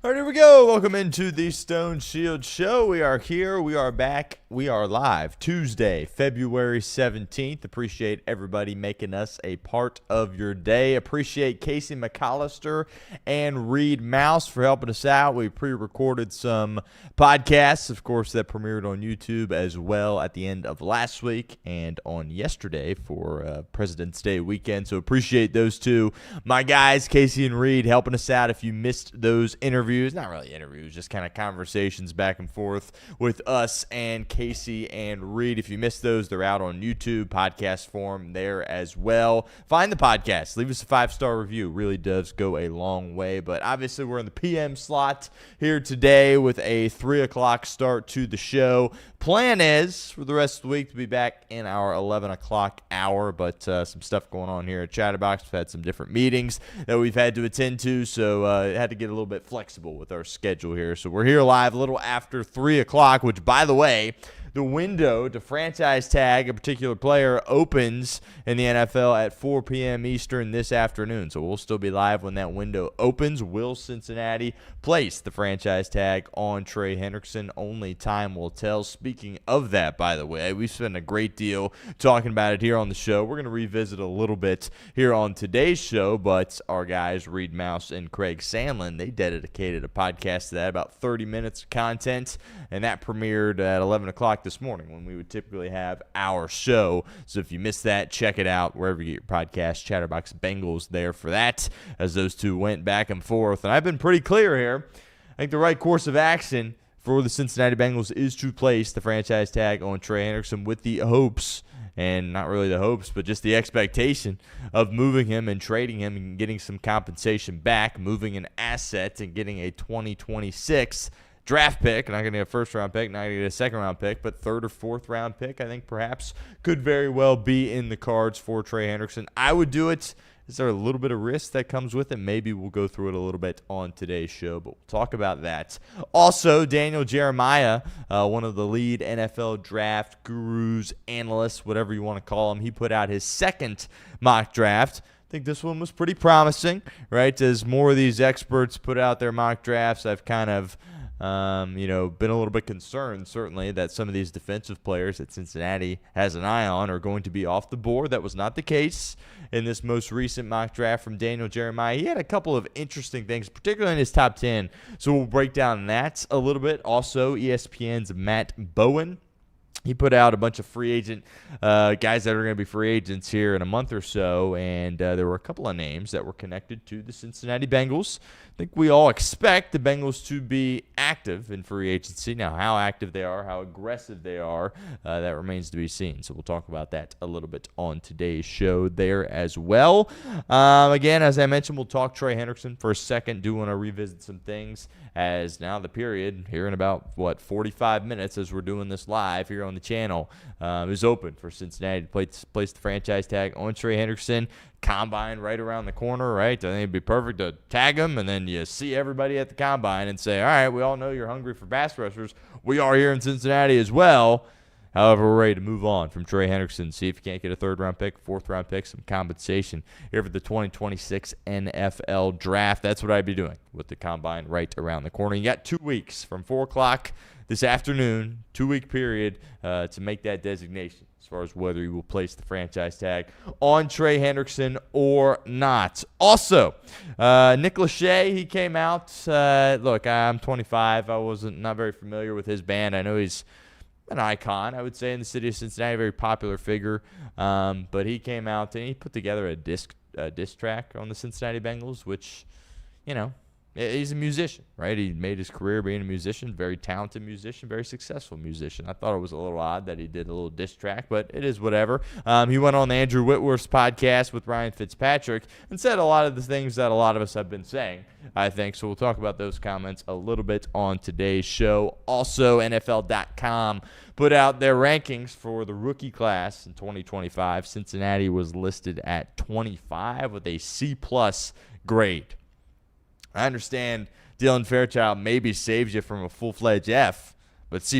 All right, here we go. Welcome into the Stone Shield Show. We are here. We are back. We are live Tuesday, February 17th. Appreciate everybody making us a part of your day. Appreciate Casey McAllister and Reed Mouse for helping us out. We pre-recorded some podcasts, of course, that premiered on YouTube as well at the end of last week and on yesterday for President's Day weekend. So appreciate those two. My guys, Casey and Reed, helping us out. If you missed those interviews, not really interviews, just kind of conversations back and forth with us and Casey and Reed. If you missed those, they're out on YouTube, podcast form there as well. Find the podcast. Leave us a 5-star review. Really does go a long way. But obviously, we're in the PM slot here today with a 3 o'clock start to the show. Plan is for the rest of the week to be back in our 11 o'clock hour, but some stuff going on here at Chatterbox. We've had some different meetings that we've had to attend to, so had to get a little bit flexible with our schedule here. So we're here live a little after 3 o'clock, which, by the way, the window to franchise tag a particular player opens in the NFL at 4 p.m. Eastern this afternoon. So we'll still be live when that window opens. Will Cincinnati place the franchise tag on Trey Hendrickson? Only time will tell. Speaking of that, by the way, we've spent a great deal talking about it here on the show. We're going to revisit a little bit here on today's show, but our guys, Reed Mouse and Craig Sandlin, they dedicated a podcast to that, about 30 minutes of content, and that premiered at 11 o'clock this morning when we would typically have our show. So if you missed that, check it out wherever you get your podcast. Chatterbox Bengals there for that, as those two went back and forth. And I've been pretty clear here. I think the right course of action for the Cincinnati Bengals is to place the franchise tag on Trey Hendrickson with the hopes, and not really the hopes, but just the expectation of moving him and trading him and getting some compensation back, moving an asset and getting a 2026 draft pick. Not going to get a first-round pick, not going to get a second-round pick, but third or fourth-round pick, I think perhaps could very well be in the cards for Trey Hendrickson. I would do it. Is there a little bit of risk that comes with it? Maybe we'll go through it a little bit on today's show, but we'll talk about that. Also, Daniel Jeremiah, one of the lead NFL draft gurus, analysts, whatever you want to call him, he put out his second mock draft. I think this one was pretty promising, right? As more of these experts put out their mock drafts, I've kind of been a little bit concerned, certainly, that some of these defensive players that Cincinnati has an eye on are going to be off the board. That was not the case in this most recent mock draft from Daniel Jeremiah. He had a couple of interesting things, particularly in his top 10. So we'll break down that a little bit. Also, ESPN's Matt Bowen, he put out a bunch of free agent guys that are going to be free agents here in a month or so, and there were a couple of names that were connected to the Cincinnati Bengals. I think we all expect the Bengals to be active in free agency. Now, how active they are, how aggressive they are, that remains to be seen. So we'll talk about that a little bit on today's show there as well. Again, as I mentioned, we'll talk Trey Hendrickson for a second. Do want to revisit some things, as now the period here in about, 45 minutes as we're doing this live here on the channel is open for Cincinnati to place the franchise tag on Trey Hendrickson. Combine right around the corner, right? I think it'd be perfect to tag him, and then you see everybody at the combine and say, all right, we all know you're hungry for pass rushers. We are here in Cincinnati as well. However, we're ready to move on from Trey Hendrickson. See if you can't get a third-round pick, fourth-round pick, some compensation here for the 2026 NFL Draft. That's what I'd be doing with the combine right around the corner. You got 2 weeks from 4 o'clock this afternoon, 2-week period to make that designation as far as whether you will place the franchise tag on Trey Hendrickson or not. Also, Nick Lachey, he came out. Look, I'm 25. I wasn't not very familiar with his band. I know he's an icon, I would say, in the city of Cincinnati, a very popular figure. But he came out and he put together a disc track on the Cincinnati Bengals, which, he's a musician, right? He made his career being a musician, very talented musician, very successful musician. I thought it was a little odd that he did a little diss track, but it is whatever. He went on the Andrew Whitworth's podcast with Ryan Fitzpatrick and said a lot of the things that a lot of us have been saying, I think. So we'll talk about those comments a little bit on today's show. Also, NFL.com put out their rankings for the rookie class in 2025. Cincinnati was listed at 25 with a C+ grade. I understand Dylan Fairchild maybe saves you from a full-fledged F, but C+,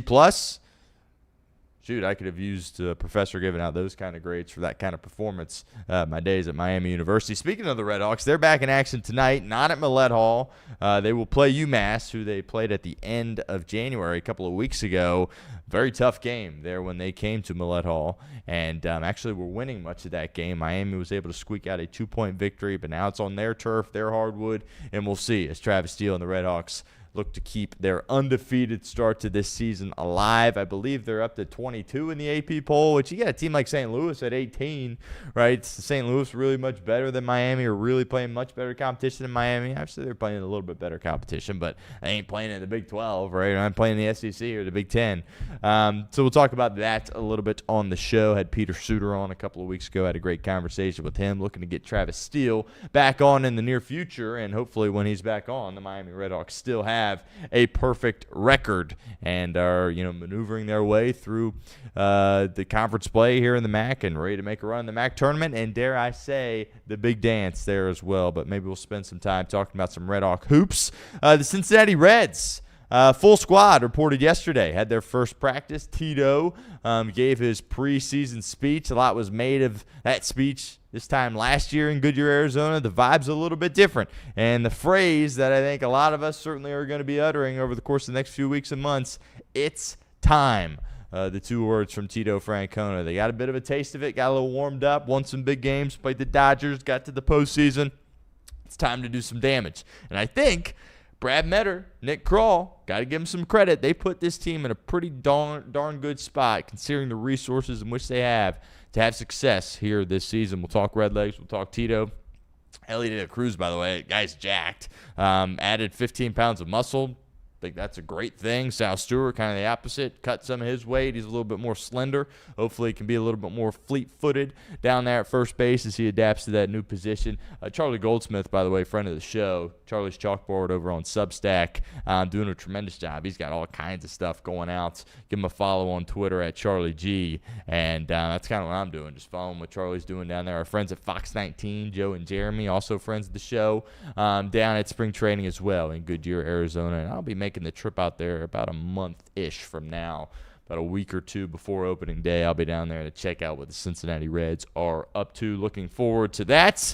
shoot, I could have used a professor giving out those kind of grades for that kind of performance my days at Miami University. Speaking of the Redhawks, they're back in action tonight, not at Millett Hall. They will play UMass, who they played at the end of January a couple of weeks ago. Very tough game there when they came to Millett Hall, and actually were winning much of that game. Miami was able to squeak out a 2-point victory, but now it's on their turf, their hardwood, and we'll see as Travis Steele and the Redhawks look to keep their undefeated start to this season alive. I believe they're up to 22 in the AP poll, which you got a team like St. Louis at 18, right? St. Louis really much better than Miami, or really playing much better competition than Miami. Obviously, they're playing a little bit better competition, but they ain't playing in the Big 12, right? I'm playing in the SEC or the Big 10. So we'll talk about that a little bit on the show. Had Peter Suter on a couple of weeks ago. Had a great conversation with him, looking to get Travis Steele back on in the near future, and hopefully when he's back on, the Miami Redhawks still have a perfect record and are maneuvering their way through the conference play here in the MAC and ready to make a run in the MAC tournament, and dare I say the big dance there as well. But maybe we'll spend some time talking about some Redhawk hoops. The Cincinnati Reds, full squad reported yesterday, had their first practice. Tito gave his preseason speech. A lot was made of that speech this time last year in Goodyear, Arizona. The vibe's a little bit different. And the phrase that I think a lot of us certainly are going to be uttering over the course of the next few weeks and months, it's time. The two words from Tito Francona. They got a bit of a taste of it, got a little warmed up, won some big games, played the Dodgers, got to the postseason. It's time to do some damage. And I think Brad Metter, Nick Kroll, got to give them some credit. They put this team in a pretty darn good spot, considering the resources in which they have to have success here this season. We'll talk Redlegs. We'll talk Tito. Elly De La Cruz, by the way, guy's jacked. Added 15 pounds of muscle. I think that's a great thing. Sal Stewart, kind of the opposite, cut some of his weight. He's a little bit more slender. Hopefully he can be a little bit more fleet-footed down there at first base as he adapts to that new position. Charlie Goldsmith, by the way, friend of the show, Charlie's Chalkboard over on Substack, doing a tremendous job. He's got all kinds of stuff going out. Give him a follow on Twitter at Charlie G, and that's kind of what I'm doing, just following what Charlie's doing down there. Our friends at Fox 19, Joe and Jeremy, also friends of the show, down at spring training as well in Goodyear, Arizona, and I'll be making the trip out there about a month-ish from now, about a week or two before opening day. I'll be down there to check out what the Cincinnati Reds are up to. Looking forward to that.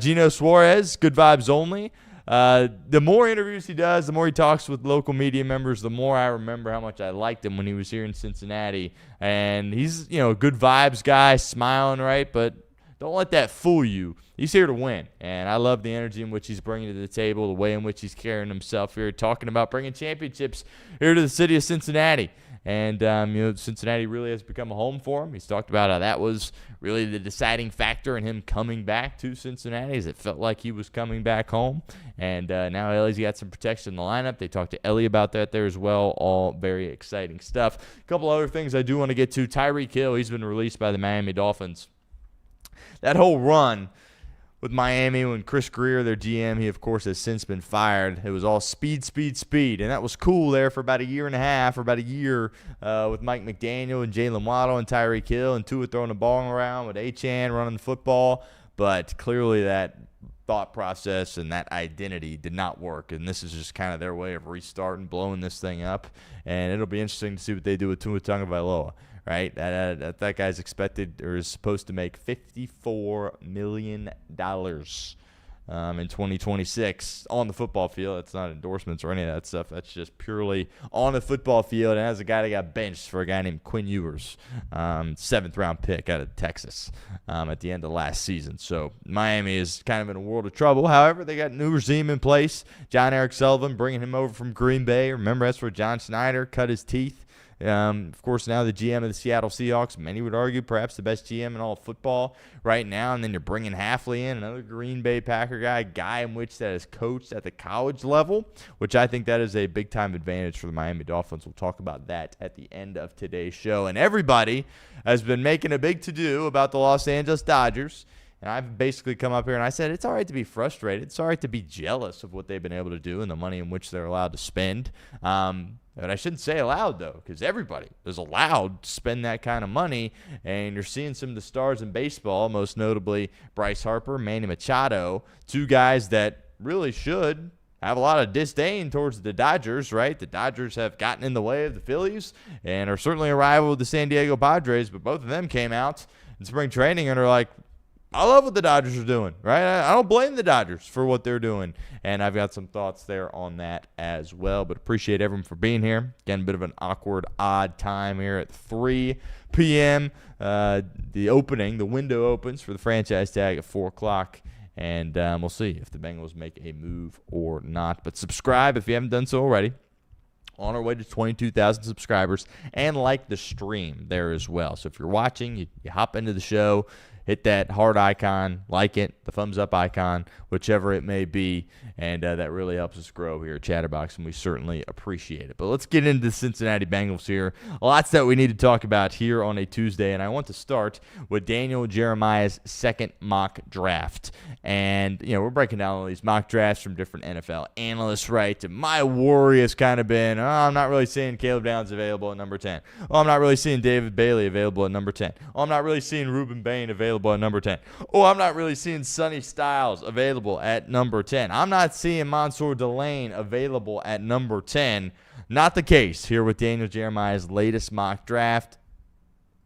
Gino Suarez, good vibes only. The more interviews he does, the more he talks with local media members, the more I remember how much I liked him when he was here in Cincinnati. And he's, a good vibes guy, smiling, right? But don't let that fool you. He's here to win, and I love the energy in which he's bringing to the table, the way in which he's carrying himself here, talking about bringing championships here to the city of Cincinnati. And, Cincinnati really has become a home for him. He's talked about how that was really the deciding factor in him coming back to Cincinnati, as it felt like he was coming back home. And now Elly's got some protection in the lineup. They talked to Elly about that there as well. All very exciting stuff. A couple other things I do want to get to. Tyreek Hill, he's been released by the Miami Dolphins. That whole run with Miami, when Chris Greer, their GM, he, of course, has since been fired. It was all speed. And that was cool there for about a year and a half, or about a year, with Mike McDaniel and Jalen Waddle and Tyreek Hill and Tua throwing the ball around with Achane running the football. But clearly that thought process and that identity did not work. And this is just kind of their way of restarting, blowing this thing up. And it'll be interesting to see what they do with Tua Tagovailoa. Right, that guy's expected or is supposed to make $54 million in 2026 on the football field. That's not endorsements or any of that stuff. That's just purely on the football field. And as a guy that got benched for a guy named Quinn Ewers, 7th-round pick out of Texas at the end of last season. So Miami is kind of in a world of trouble. However, they got a new regime in place. John Eric Sullivan bringing him over from Green Bay. Remember, that's where John Schneider cut his teeth. Of course, now the GM of the Seattle Seahawks, many would argue perhaps the best GM in all of football right now. And then you're bringing Hafley in, another Green Bay Packer guy, a guy in which that is coached at the college level, which I think that is a big-time advantage for the Miami Dolphins. We'll talk about that at the end of today's show. And everybody has been making a big to-do about the Los Angeles Dodgers. And I've basically come up here and I said, it's all right to be frustrated. It's all right to be jealous of what they've been able to do and the money in which they're allowed to spend. And I shouldn't say allowed, though, because everybody is allowed to spend that kind of money. And you're seeing some of the stars in baseball, most notably Bryce Harper, Manny Machado, two guys that really should have a lot of disdain towards the Dodgers, right? The Dodgers have gotten in the way of the Phillies and are certainly a rival with the San Diego Padres, but both of them came out in spring training and are like, I love what the Dodgers are doing, right? I don't blame the Dodgers for what they're doing, and I've got some thoughts there on that as well, but appreciate everyone for being here. Again, a bit of an awkward, odd time here at 3 p.m. The window opens for the franchise tag at 4 o'clock, and we'll see if the Bengals make a move or not. But subscribe if you haven't done so already. On our way to 22,000 subscribers, and like the stream there as well. So if you're watching, you hop into the show, hit that heart icon, like it, the thumbs up icon, whichever it may be, and that really helps us grow here at Chatterbox, and we certainly appreciate it. But let's get into the Cincinnati Bengals here. Lots that we need to talk about here on a Tuesday, and I want to start with Daniel Jeremiah's second mock draft. And, we're breaking down all these mock drafts from different NFL analysts, right? And my worry has kind of been, I'm not really seeing Caleb Downs available at number 10. I'm not really seeing David Bailey available at number 10. I'm not really seeing Ruben Bain available at number 10. I'm not really seeing Sonny Styles available at number 10. I'm not seeing Mansour Delane available at number 10. Not the case here with Daniel Jeremiah's latest mock draft.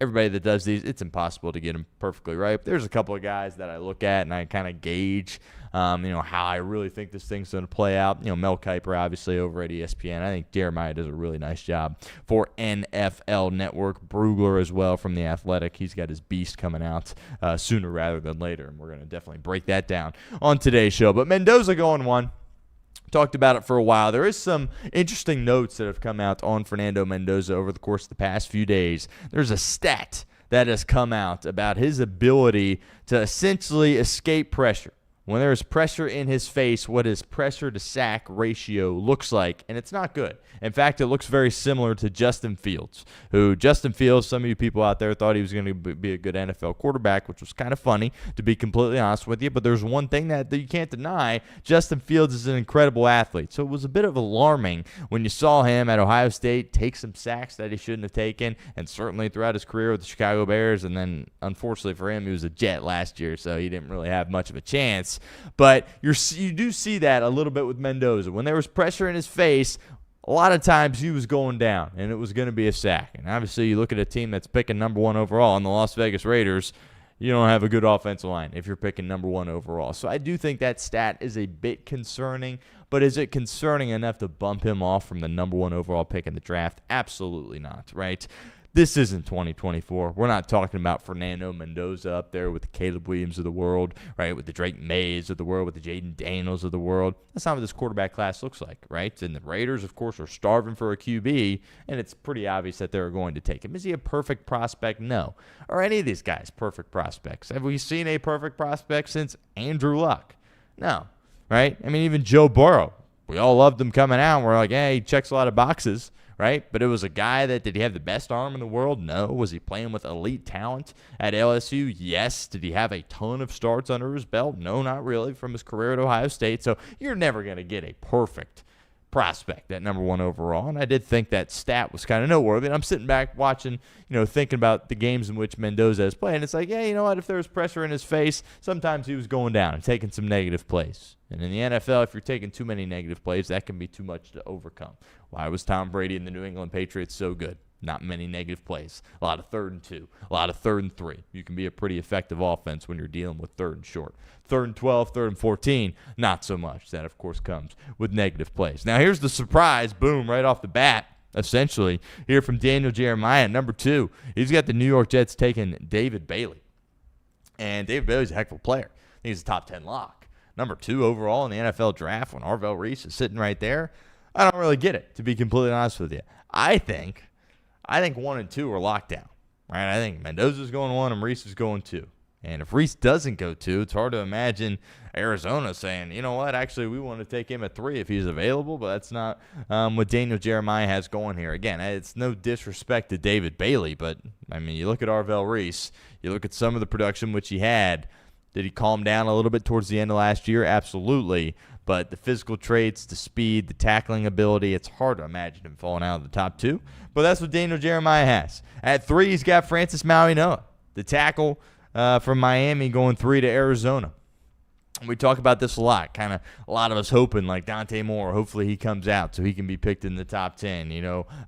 Everybody that does these, it's impossible to get them perfectly right. There's a couple of guys that I look at and I kind of gauge, how I really think this thing's going to play out. Mel Kiper, obviously, over at ESPN. I think Jeremiah does a really nice job for NFL Network. Brugler as well from The Athletic. He's got his beast coming out sooner rather than later, and we're going to definitely break that down on today's show. But Mendoza going one. Talked about it for a while. There is some interesting notes that have come out on Fernando Mendoza over the course of the past few days. There's a stat that has come out about his ability to essentially escape pressure. When there is pressure in his face, what his pressure to sack ratio looks like, and it's not good. In fact, it looks very similar to Justin Fields, some of you people out there thought he was going to be a good NFL quarterback, which was kind of funny, to be completely honest with you. But there's one thing that you can't deny. Justin Fields is an incredible athlete. So it was a bit of alarming when you saw him at Ohio State take some sacks that he shouldn't have taken, and certainly throughout his career with the Chicago Bears. And then, unfortunately for him, he was a Jet last year, so he didn't really have much of a chance. But you do see that a little bit with Mendoza. When there was pressure in his face, a lot of times he was going down, and it was going to be a sack. And obviously, you look at a team that's picking number 1 overall in the Las Vegas Raiders, you don't have a good offensive line if you're picking number 1 overall. So I do think that stat is a bit concerning, but is it concerning enough to bump him off from the number 1 overall pick in the draft? Absolutely not, right? This isn't 2024. We're not talking about Fernando Mendoza up there with the Caleb Williams of the world, right? With the Drake Mays of the world, with the Jaden Daniels of the world. That's not what this quarterback class looks like, right? And the Raiders, of course, are starving for a QB, and it's pretty obvious that they're going to take him. Is he a perfect prospect? No. Are any of these guys perfect prospects? Have we seen a perfect prospect since Andrew Luck? No, right? I mean, even Joe Burrow. We all loved him coming out, and we're like, hey, he checks a lot of boxes. Right? But it was a guy that, did he have the best arm in the world? No. Was he playing with elite talent at LSU? Yes. Did he have a ton of starts under his belt? No, not really, from his career at Ohio State. So you're never going to get a perfect prospect at number 1 overall. And I did think that stat was kind of noteworthy. And I'm sitting back watching, thinking about the games in which Mendoza has played. And it's like, yeah, you know what? If there was pressure in his face, sometimes he was going down and taking some negative plays. And in the NFL, if you're taking too many negative plays, that can be too much to overcome. Why was Tom Brady and the New England Patriots so good? Not many negative plays. A lot of 3rd and 2. A lot of 3rd and 3. You can be a pretty effective offense when you're dealing with 3rd and short. 3rd and 12, 3rd and 14, not so much. That, of course, comes with negative plays. Now, here's the surprise, boom, right off the bat, essentially, here from Daniel Jeremiah, number 2. He's got the New York Jets taking David Bailey. And David Bailey's a heck of a player. I think he's a top 10 lock. Number 2 overall in the NFL draft when Arvell Reese is sitting right there. I don't really get it, to be completely honest with you. I think 1 and 2 are locked down, right? I think Mendoza's going 1 and Reese is going 2. And if Reese doesn't go 2, it's hard to imagine Arizona saying, you know what, actually we want to take him at 3 if he's available, but that's not what Daniel Jeremiah has going here. Again, it's no disrespect to David Bailey, but, I mean, you look at Arvell Reese, you look at some of the production which he had. Did he calm down a little bit towards the end of last year? Absolutely. But the physical traits, the speed, the tackling ability, it's hard to imagine him falling out of the top 2. But that's what Daniel Jeremiah has. At 3, he's got Francis Maui-Noa, the tackle from Miami, going 3 to Arizona. We talk about this a lot, kind of a lot of us hoping like Dante Moore, hopefully he comes out so he can be picked in the top 10.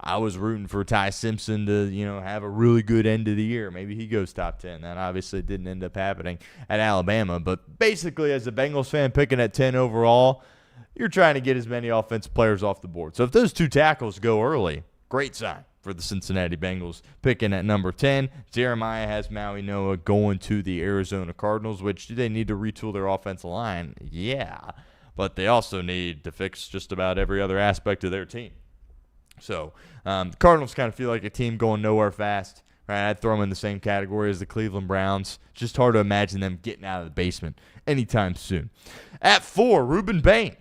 I was rooting for Ty Simpson to, have a really good end of the year. Maybe he goes top 10. That obviously didn't end up happening at Alabama. But basically, as a Bengals fan picking at 10 overall, you're trying to get as many offensive players off the board. So if those two tackles go early, great sign for the Cincinnati Bengals picking at number 10. Jeremiah has Maui Noah going to the Arizona Cardinals, which do they need to retool their offensive line? Yeah, but they also need to fix just about every other aspect of their team. So the Cardinals kind of feel like a team going nowhere fast. Right? I'd throw them in the same category as the Cleveland Browns. Just hard to imagine them getting out of the basement anytime soon. At 4, Ruben Bain.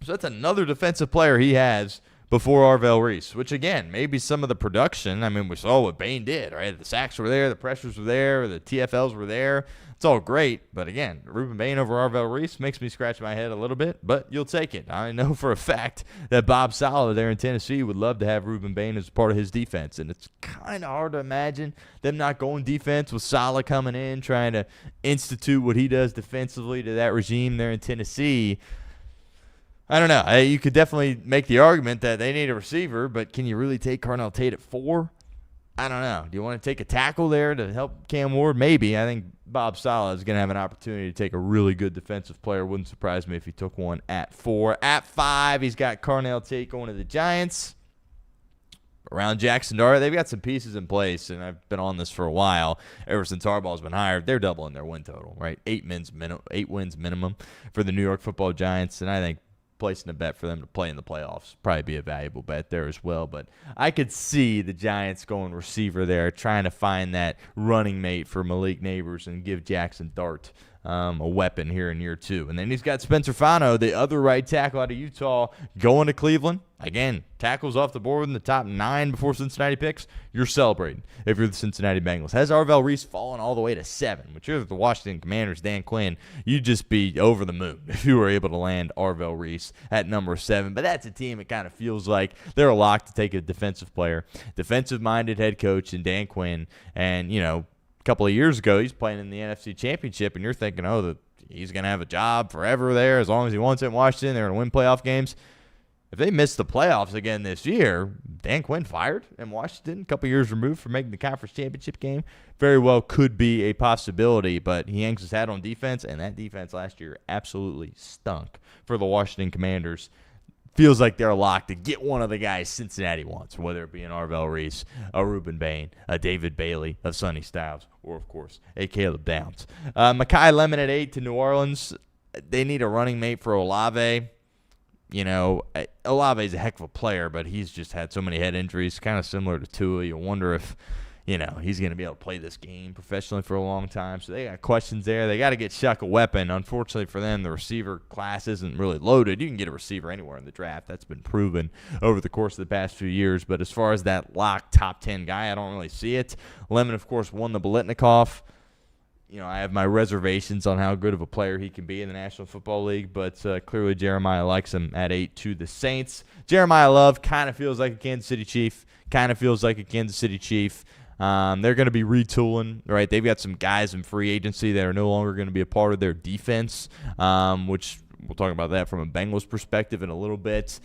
So that's another defensive player he has before Arvell Reese, which, again, maybe some of the production. I mean, we saw what Bain did, right? The sacks were there, the pressures were there, the TFLs were there. It's all great. But, again, Ruben Bain over Arvell Reese makes me scratch my head a little bit, but you'll take it. I know for a fact that Bob Saleh there in Tennessee would love to have Ruben Bain as part of his defense, and it's kind of hard to imagine them not going defense with Saleh coming in, trying to institute what he does defensively to that regime there in Tennessee. I don't know. You could definitely make the argument that they need a receiver, but can you really take Carnell Tate at 4? I don't know. Do you want to take a tackle there to help Cam Ward? Maybe. I think Bob Saleh is going to have an opportunity to take a really good defensive player. Wouldn't surprise me if he took one at 4. At 5, he's got Carnell Tate going to the Giants. Around Jackson Dart, they've got some pieces in place, and I've been on this for a while. Ever since Harbaugh's been hired, they're doubling their win total, right? 8 wins minimum for the New York Football Giants, and I think placing a bet for them to play in the playoffs probably be a valuable bet there as well. But I could see the Giants going receiver there, trying to find that running mate for Malik Neighbors and give Jackson Dart a weapon here in year 2. And then he's got Spencer Fano, the other right tackle out of Utah, going to Cleveland. Again, tackles off the board in the top 9 before Cincinnati picks. You're celebrating if you're the Cincinnati Bengals. Has Arvell Reese fallen all the way to 7, which is the Washington Commanders, Dan Quinn, you'd just be over the moon if you were able to land Arvell Reese at number 7. But that's a team it kind of feels like they're a lock to take a defensive player, defensive-minded head coach in Dan Quinn. And, a couple of years ago, he's playing in the NFC Championship, and you're thinking, he's going to have a job forever there as long as he wants it in Washington. They're going to win playoff games. If they miss the playoffs again this year, Dan Quinn fired in Washington, a couple years removed from making the conference championship game, very well could be a possibility, but he hangs his hat on defense, and that defense last year absolutely stunk for the Washington Commanders. Feels like they're locked to get one of the guys Cincinnati wants, whether it be an Arvell Reese, a Ruben Bain, a David Bailey, a Sonny Styles, or, of course, a Caleb Downs. Mekhi Lemon at 8 to New Orleans. They need a running mate for Olave. Olave is a heck of a player, but he's just had so many head injuries, kind of similar to Tua. You wonder if, he's going to be able to play this game professionally for a long time. So they got questions there. They got to get Shuck a weapon. Unfortunately for them, the receiver class isn't really loaded. You can get a receiver anywhere in the draft. That's been proven over the course of the past few years. But as far as that lock top 10 guy, I don't really see it. Lemon, of course, won the Biletnikoff. I have my reservations on how good of a player he can be in the National Football League, but clearly Jeremiah likes him at 8 to the Saints. Jeremiah Love kind of feels like a Kansas City Chief. They're going to be retooling, right? They've got some guys in free agency that are no longer going to be a part of their defense, which we'll talk about that from a Bengals perspective in a little bit.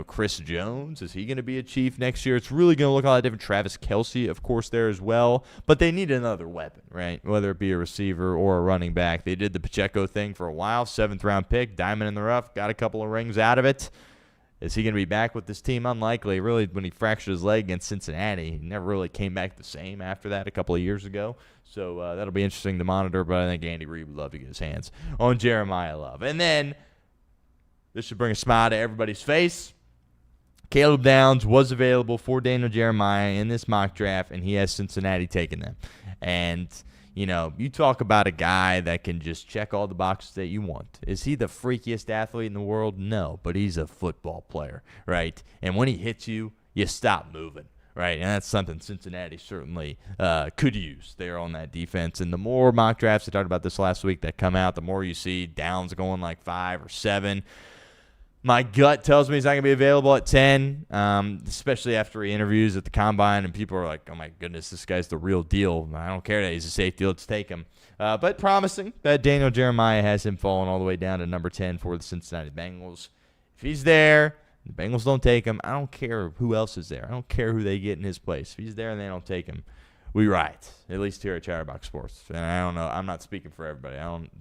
Chris Jones, is he going to be a Chief next year? It's really going to look a lot different. Travis Kelce, of course, there as well. But they need another weapon, right? Whether it be a receiver or a running back. They did the Pacheco thing for a while. 7th-round pick, diamond in the rough, got a couple of rings out of it. Is he going to be back with this team? Unlikely. Really, when he fractured his leg against Cincinnati, he never really came back the same after that a couple of years ago. So that'll be interesting to monitor, but I think Andy Reid would love to get his hands on Jeremiah Love. And then this should bring a smile to everybody's face. Caleb Downs was available for Daniel Jeremiah in this mock draft, and he has Cincinnati taking them. And, you talk about a guy that can just check all the boxes that you want. Is he the freakiest athlete in the world? No, but he's a football player, right? And when he hits you, you stop moving, right? And that's something Cincinnati certainly could use there on that defense. And the more mock drafts, I talked about this last week, that come out, the more you see Downs going like 5 or 7. My gut tells me he's not going to be available at 10, especially after he interviews at the Combine, and people are like, oh, my goodness, this guy's the real deal. I don't care that he's a safety. Let's take him. But promising that Daniel Jeremiah has him falling all the way down to number 10 for the Cincinnati Bengals. If he's there, the Bengals don't take him. I don't care who else is there. I don't care who they get in his place. If he's there and they don't take him, we riot, at least here at Chatterbox Sports. And I don't know. I'm not speaking for everybody.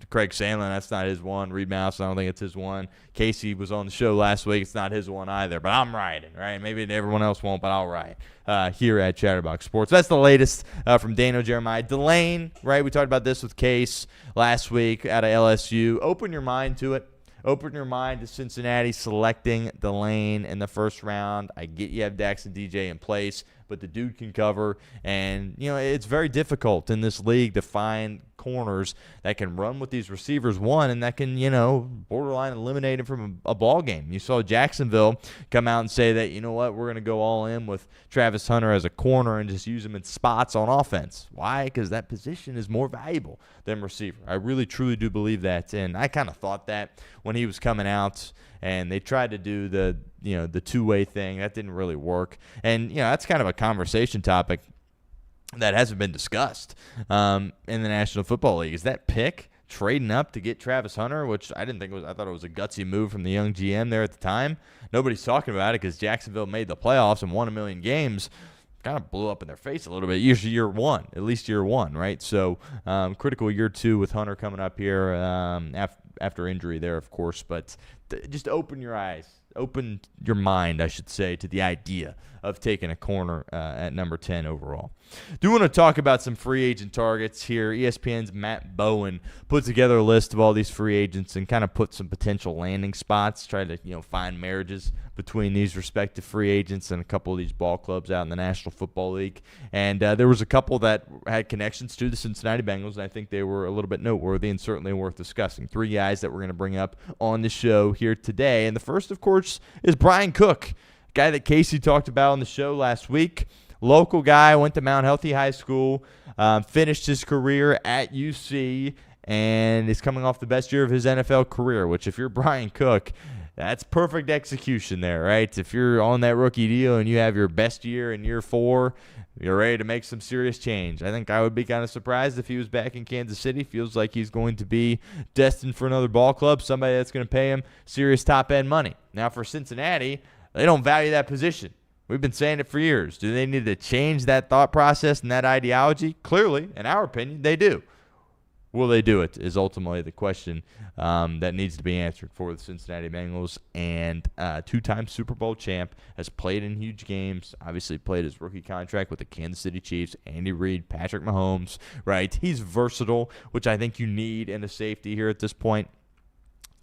Craig Sandlin, that's not his one. Reed Mouse, I don't think it's his one. Casey was on the show last week. It's not his one either. But I'm rioting, right? Maybe everyone else won't, but I'll riot here at Chatterbox Sports. That's the latest from Daniel Jeremiah. Delane, right? We talked about this with Case last week out of LSU. Open your mind to it. Open your mind to Cincinnati selecting Delane in the first round. I get you have Dax and DJ in place, but the dude can cover. And, it's very difficult in this league to find corners that can run with these receivers, and that can, borderline eliminate him from a ball game. You saw Jacksonville come out and say that, we're going to go all in with Travis Hunter as a corner and just use him in spots on offense. Why? Because that position is more valuable than receiver. I really, truly do believe that. And I kind of thought that when he was coming out and they tried to do the two-way thing. That didn't really work. And, that's kind of a conversation topic that hasn't been discussed in the National Football League. Is that pick trading up to get Travis Hunter, which I didn't think I thought it was a gutsy move from the young GM there at the time. Nobody's talking about it because Jacksonville made the playoffs and won 1 million games. Kind of blew up in their face a little bit. Usually year one, at least year one, right? So critical year 2 with Hunter coming up here after injury there, of course. But just open your eyes. Open your mind, I should say, to the idea of taking a corner at number 10 overall. Do want to talk about some free agent targets here. ESPN's Matt Bowen put together a list of all these free agents and kind of put some potential landing spots, try to find marriages between these respective free agents and a couple of these ball clubs out in the National Football League. And there was a couple that had connections to the Cincinnati Bengals, and I think they were a little bit noteworthy and certainly worth discussing. 3 guys that we're going to bring up on the show here today. And the first, of course, is Brian Cook, guy that Casey talked about on the show last week. Local guy, went to Mount Healthy High School, finished his career at UC, and is coming off the best year of his NFL career, which if you're Brian Cook, that's perfect execution there, right? If you're on that rookie deal and you have your best year in year 4, you're ready to make some serious change. I think I would be kind of surprised if he was back in Kansas City. Feels like he's going to be destined for another ball club, somebody that's going to pay him serious top-end money. Now for Cincinnati, they don't value that position. We've been saying it for years. Do they need to change that thought process and that ideology? Clearly, in our opinion, they do. Will they do it is ultimately the question that needs to be answered for the Cincinnati Bengals. And two-time Super Bowl champ, has played in huge games, obviously played his rookie contract with the Kansas City Chiefs, Andy Reid, Patrick Mahomes, right? He's versatile, which I think you need in a safety here at this point.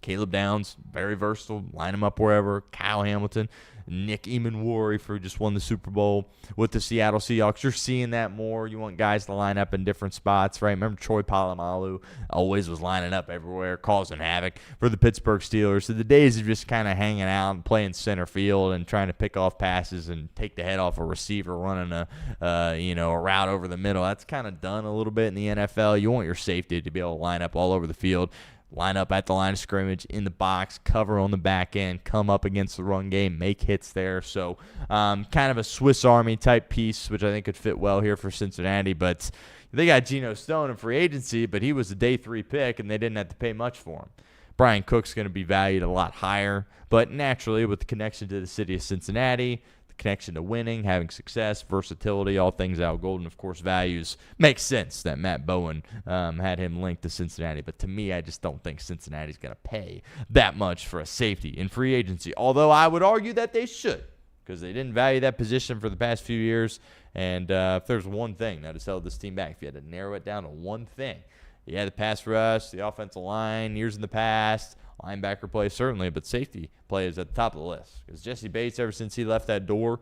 Caleb Downs, very versatile, line him up wherever. Kyle Hamilton, Nick Eamon-Wari, who just won the Super Bowl with the Seattle Seahawks. You're seeing that more. You want guys to line up in different spots, right? Remember Troy Polamalu always was lining up everywhere, causing havoc for the Pittsburgh Steelers. So the days of just kind of hanging out and playing center field and trying to pick off passes and take the head off a receiver running a route over the middle, that's kind of done a little bit in the NFL. You want your safety to be able to line up all over the field. Line up at the line of scrimmage, in the box, cover on the back end, come up against the run game, make hits there. So kind of a Swiss Army type piece, which I think could fit well here for Cincinnati. But they got Geno Stone in free agency, but he was a day 3 pick, and they didn't have to pay much for him. Brian Cook's going to be valued a lot higher, but naturally with the connection to the city of Cincinnati, connection to winning, having success, versatility, all things Al Golden, of course, values. Makes sense that Matt Bowen had him linked to Cincinnati. But to me, I just don't think Cincinnati's going to pay that much for a safety in free agency. Although I would argue that they should, because they didn't value that position for the past few years. And if there's one thing that has held this team back, if you had to narrow it down to one thing, yeah, the pass rush, the offensive line, years in the past, linebacker play certainly, but safety play is at the top of the list. Because Jesse Bates, ever since he left that door,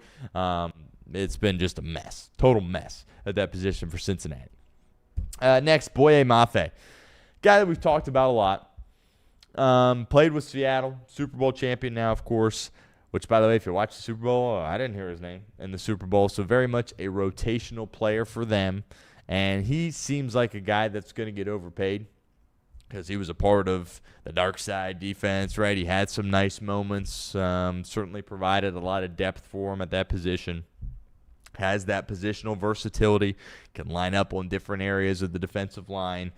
it's been just a mess, total mess at that position for Cincinnati. Next, Boye Mafe, guy that we've talked about a lot. Played with Seattle, Super Bowl champion now, of course. Which, by the way, if you watch the Super Bowl, I didn't hear his name in the Super Bowl. So very much a rotational player for them. And he seems like a guy that's going to get overpaid, because he was a part of the dark side defense, right? He had some nice moments, certainly provided a lot of depth for him at that position. has that positional versatility, can line up on different areas of the defensive line.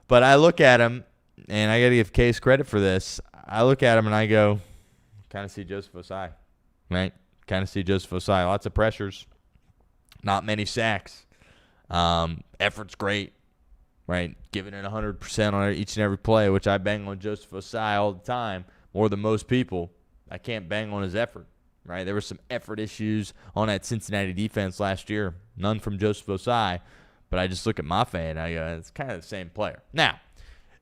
But I look at him, and I got to give Case credit for this. I look at him and I go, kind of see Joseph Ossai, right? Kind of see Joseph Ossai. Lots of pressures, not many sacks. Effort's great, right? Giving it 100% on each and every play, which I bang on Joseph Ossai all the time, more than most people. I can't bang on his effort, right? There were some effort issues on that Cincinnati defense last year. None from Joseph Ossai, but I just look at Mafe and I go, it's kind of the same player. Now,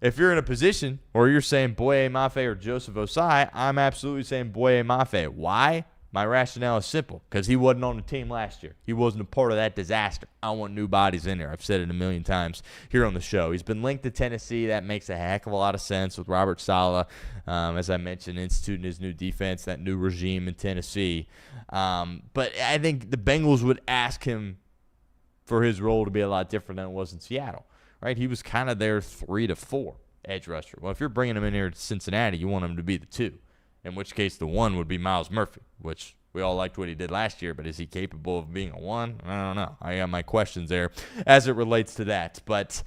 if you're in a position or you're saying Boye Mafe or Joseph Ossai, I'm absolutely saying Boye Mafe. Why? My rationale is simple, because he wasn't on the team last year. He wasn't a part of that disaster. I want new bodies in there. I've said it a million times here on the show. He's been linked to Tennessee. That makes a heck of a lot of sense with Robert Saleh, as I mentioned, instituting his new defense, that new regime in Tennessee. But I think the Bengals would ask him for his role to be a lot different than it was in Seattle, right? He was kind of their 3 to 4 edge rusher. Well, if you're bringing him in here to Cincinnati, you want him to be the 2. In which case the 1 would be Myles Murphy, which we all liked what he did last year, but is he capable of being a 1? I don't know. I got my questions there as it relates to that. But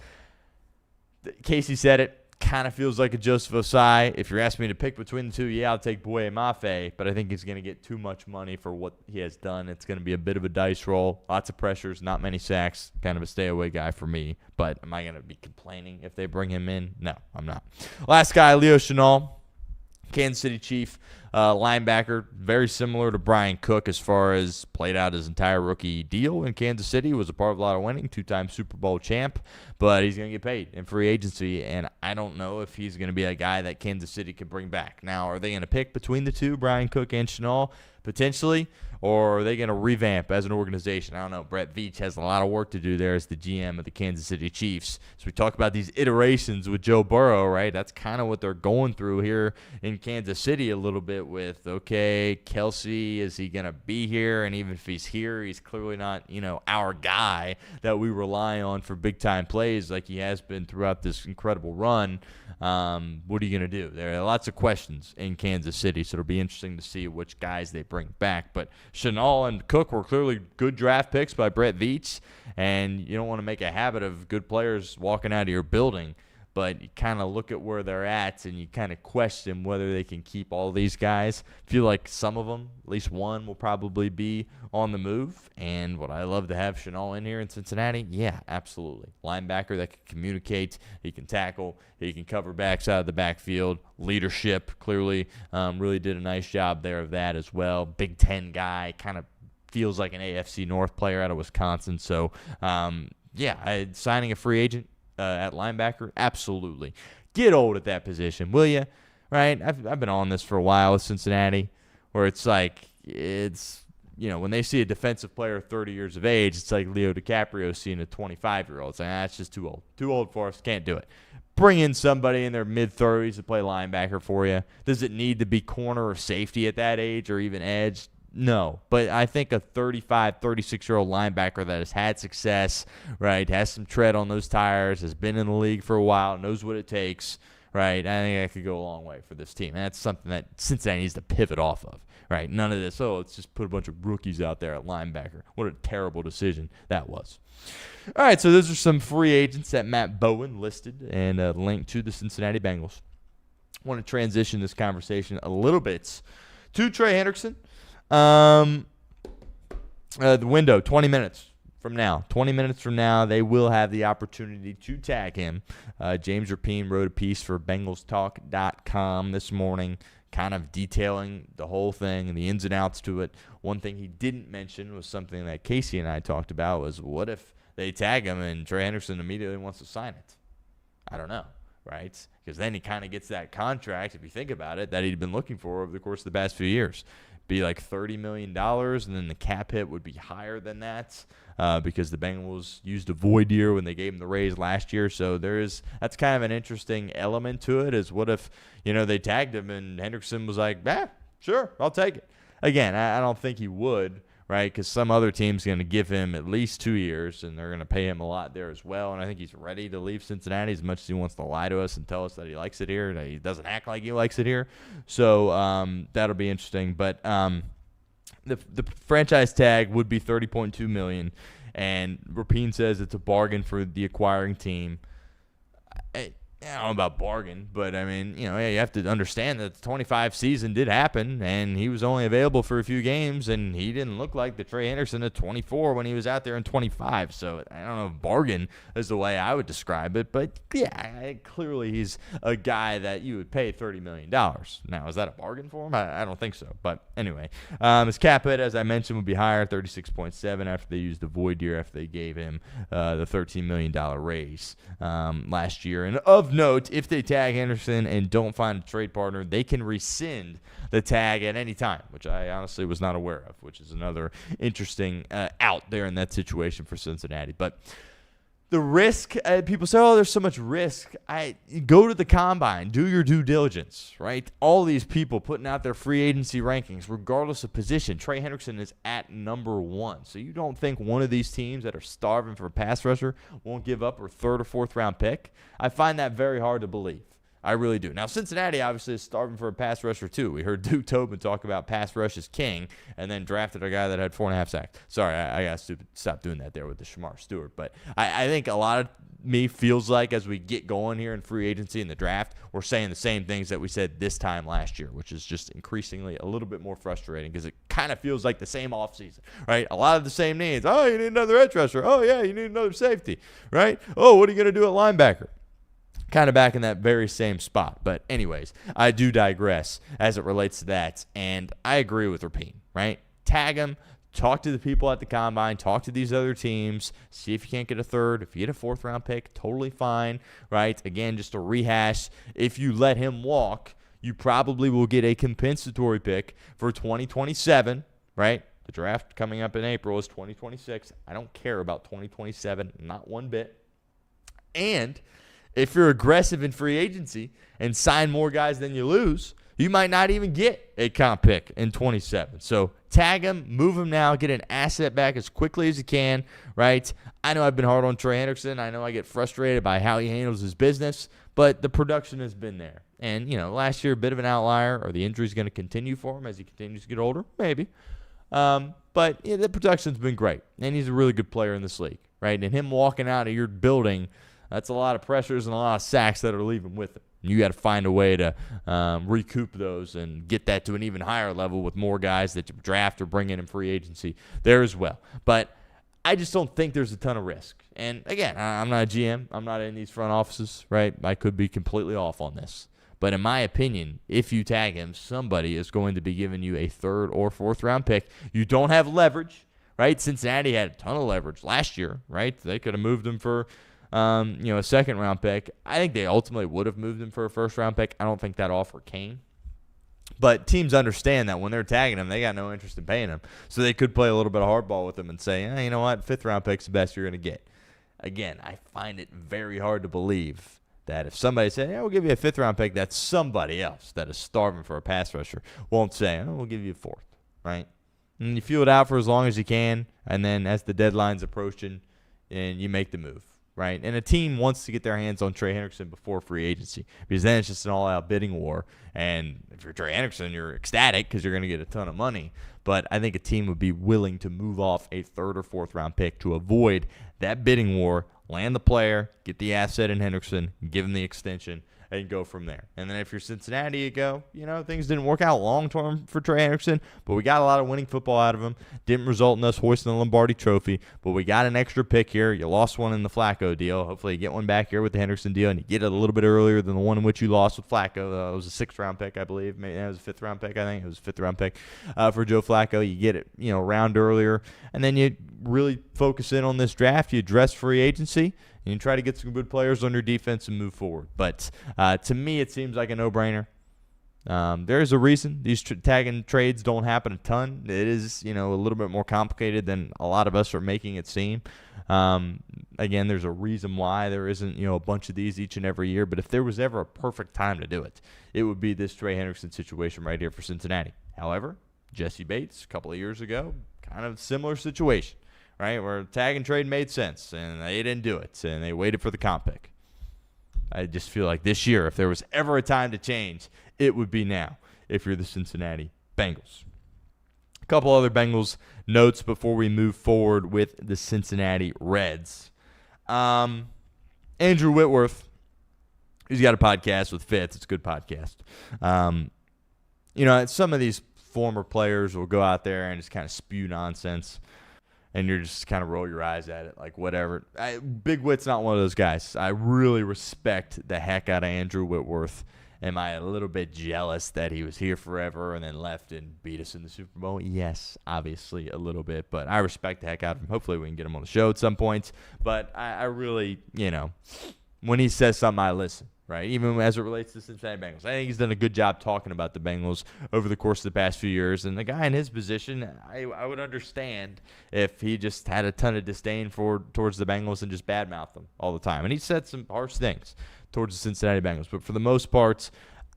Casey said it. Kind of feels like a Joseph Ossai. If you're asking me to pick between the 2, yeah, I'll take Boye Mafe, but I think he's going to get too much money for what he has done. It's going to be a bit of a dice roll. Lots of pressures, not many sacks. Kind of a stay-away guy for me. But am I going to be complaining if they bring him in? No, I'm not. Last guy, Leo Chenal. Kansas City Chief linebacker, very similar to Brian Cook as far as played out his entire rookie deal in Kansas City, was a part of a lot of winning, 2-time Super Bowl champ, but he's going to get paid in free agency, and I don't know if he's going to be a guy that Kansas City could bring back. Now, are they going to pick between the 2, Brian Cook and Chenal, potentially, or are they going to revamp as an organization? I don't know. Brett Veach has a lot of work to do there as the GM of the Kansas City Chiefs. So we talk about these iterations with Joe Burrow, right? That's kind of what they're going through here in Kansas City a little bit with, okay, Kelsey, is he going to be here? And even if he's here, he's clearly not, our guy that we rely on for big-time plays like he has been throughout this incredible run. What are you going to do? There are lots of questions in Kansas City, so it'll be interesting to see which guys they bring back. But Chenal and Cook were clearly good draft picks by Brett Veach, and you don't want to make a habit of good players walking out of your building, but you kind of look at where they're at and you kind of question whether they can keep all these guys. Feel like some of them, at least one, will probably be on the move. And would I love to have Chenal in here in Cincinnati? Yeah, absolutely. Linebacker that can communicate, he can tackle, he can cover backs out of the backfield. Leadership, clearly, really did a nice job there of that as well. Big Ten guy, kind of feels like an AFC North player out of Wisconsin. So, signing a free agent at linebacker, absolutely. Get old at that position, will you? Right? I've been on this for a while with Cincinnati, where it's like, when they see a defensive player 30 years of age, it's like Leo DiCaprio seeing a 25-year-old. It's like, that's just too old. Too old for us. Can't do it. Bring in somebody in their mid-30s to play linebacker for you. Does it need to be corner or safety at that age or even edge? No, but I think a 35, 36-year-old linebacker that has had success, right, has some tread on those tires, has been in the league for a while, knows what it takes, right, I think that could go a long way for this team. And that's something that Cincinnati needs to pivot off of, right? None of this, let's just put a bunch of rookies out there at linebacker. What a terrible decision that was. All right, so those are some free agents that Matt Bowen listed and linked to the Cincinnati Bengals. I want to transition this conversation a little bit to Trey Hendrickson. The window, 20 minutes from now. 20 minutes from now, they will have the opportunity to tag him. James Rapine wrote a piece for BengalsTalk.com this morning, kind of detailing the whole thing and the ins and outs to it. One thing he didn't mention was something that Casey and I talked about was, what if they tag him and Trey Hendrickson immediately wants to sign it? I don't know, right? Because then he kind of gets that contract, if you think about it, that he'd been looking for over the course of the past few years. Be like $30 million, and then the cap hit would be higher than that because the Bengals used a void year when they gave him the raise last year. So that's kind of an interesting element to it, is what if, they tagged him and Hendrickson was like, sure, I'll take it. Again, I don't think he would, right, because some other team's going to give him at least 2 years, and they're going to pay him a lot there as well. And I think he's ready to leave Cincinnati, as much as he wants to lie to us and tell us that he likes it here, that he doesn't act like he likes it here. So that'll be interesting. But the franchise tag would be $30.2 million, and Rapine says it's a bargain for the acquiring team. I don't know about bargain, but I mean, you have to understand that the 25 season did happen, and he was only available for a few games, and he didn't look like the Trey Hendrickson at 24 when he was out there in 25. So I don't know if bargain is the way I would describe it, but yeah, clearly he's a guy that you would pay $30 million. Now, is that a bargain for him? I don't think so. But anyway, his cap hit, as I mentioned, would be higher, 36.7 after they used the void year, after they gave him the $13 million raise last year. And of note, if they tag Hendrickson and don't find a trade partner, they can rescind the tag at any time, which I honestly was not aware of, which is another interesting out there in that situation for Cincinnati. But the risk, people say, oh, there's so much risk. Go to the combine, do your due diligence, right? All these people putting out their free agency rankings, regardless of position. Trey Hendrickson is at number 1. So you don't think one of these teams that are starving for a pass rusher won't give up a 3rd or 4th round pick? I find that very hard to believe. I really do. Now, Cincinnati obviously is starving for a pass rusher, too. We heard Duke Tobin talk about pass rush as king and then drafted a guy that had 4.5 sacks. Sorry, I got to stop doing that there with the Shamar Stewart. But I think a lot of me feels like as we get going here in free agency and the draft, we're saying the same things that we said this time last year, which is just increasingly a little bit more frustrating because it kind of feels like the same offseason, right? A lot of the same needs. Oh, you need another edge rusher. Oh, yeah, you need another safety, right? Oh, what are you going to do at linebacker? Kind of back in that very same spot. But anyways, I do digress as it relates to that. And I agree with Rapine, right? Tag him, talk to the people at the combine, talk to these other teams, see if you can't get a 3rd. If you get a 4th round pick, totally fine, right? Again, just a rehash. If you let him walk, you probably will get a compensatory pick for 2027, right? The draft coming up in April is 2026. I don't care about 2027, not one bit. And if you're aggressive in free agency and sign more guys than you lose, you might not even get a comp pick in 27. So tag him, move him now, get an asset back as quickly as you can, right? I know I've been hard on Trey Hendrickson. I know I get frustrated by how he handles his business, but the production has been there. And, last year, a bit of an outlier. Are the injuries going to continue for him as he continues to get older? Maybe. But the production's been great, and he's a really good player in this league, right? And him walking out of your building, that's a lot of pressures and a lot of sacks that are leaving with him. You got to find a way to recoup those and get that to an even higher level with more guys that you draft or bring in free agency there as well. But I just don't think there's a ton of risk. And, again, I'm not a GM. I'm not in these front offices, right? I could be completely off on this. But in my opinion, if you tag him, somebody is going to be giving you a 3rd or 4th round pick. You don't have leverage, right? Cincinnati had a ton of leverage last year, right? They could have moved him for a 2nd round pick. I think they ultimately would have moved him for a 1st round pick. I don't think that offer came. But teams understand that when they're tagging him, they got no interest in paying him. So they could play a little bit of hardball with him and say, you know what, 5th round pick's the best you're going to get. Again, I find it very hard to believe that if somebody said, we'll give you a 5th round pick, that somebody else that is starving for a pass rusher won't say, we'll give you a 4th, right? And you feel it out for as long as you can, and then as the deadline's approaching, and you make the move. Right, and a team wants to get their hands on Trey Hendrickson before free agency because then it's just an all-out bidding war. And if you're Trey Hendrickson, you're ecstatic because you're going to get a ton of money. But I think a team would be willing to move off a 3rd or 4th round pick to avoid that bidding war, land the player, get the asset in Hendrickson, give him the extension, and go from there. And then if you're Cincinnati, you go, things didn't work out long-term for Trey Hendrickson, but we got a lot of winning football out of him. Didn't result in us hoisting the Lombardi trophy, but we got an extra pick here. You lost one in the Flacco deal. Hopefully you get one back here with the Hendrickson deal, and you get it a little bit earlier than the one in which you lost with Flacco. It was a 6th round pick, I believe. Maybe it was a 5th round pick, I think. It was a 5th round pick for Joe Flacco. You get it, a round earlier, and then you really focus in on this draft. You address free agency, and you try to get some good players on your defense and move forward. But to me, it seems like a no-brainer. There's a reason these tagging trades don't happen a ton. It is, a little bit more complicated than a lot of us are making it seem. Again, there's a reason why there isn't, a bunch of these each and every year. But if there was ever a perfect time to do it, it would be this Trey Hendrickson situation right here for Cincinnati. However, Jesse Bates, a couple of years ago, kind of similar situation. Right, where tag and trade made sense, and they didn't do it, and they waited for the comp pick. I just feel like this year, if there was ever a time to change, it would be now if you're the Cincinnati Bengals. A couple other Bengals notes before we move forward with the Cincinnati Reds. Andrew Whitworth, he's got a podcast with Fitz. It's a good podcast. Some of these former players will go out there and just kind of spew nonsense, and you're just kind of roll your eyes at it, like whatever. Big Whit's not one of those guys. I really respect the heck out of Andrew Whitworth. Am I a little bit jealous that he was here forever and then left and beat us in the Super Bowl? Yes, obviously a little bit, but I respect the heck out of him. Hopefully we can get him on the show at some points. But I really, when he says something, I listen, right? Even as it relates to the Cincinnati Bengals. I think he's done a good job talking about the Bengals over the course of the past few years. And the guy in his position, I would understand if he just had a ton of disdain towards the Bengals and just badmouthed them all the time. And he said some harsh things towards the Cincinnati Bengals. But for the most part,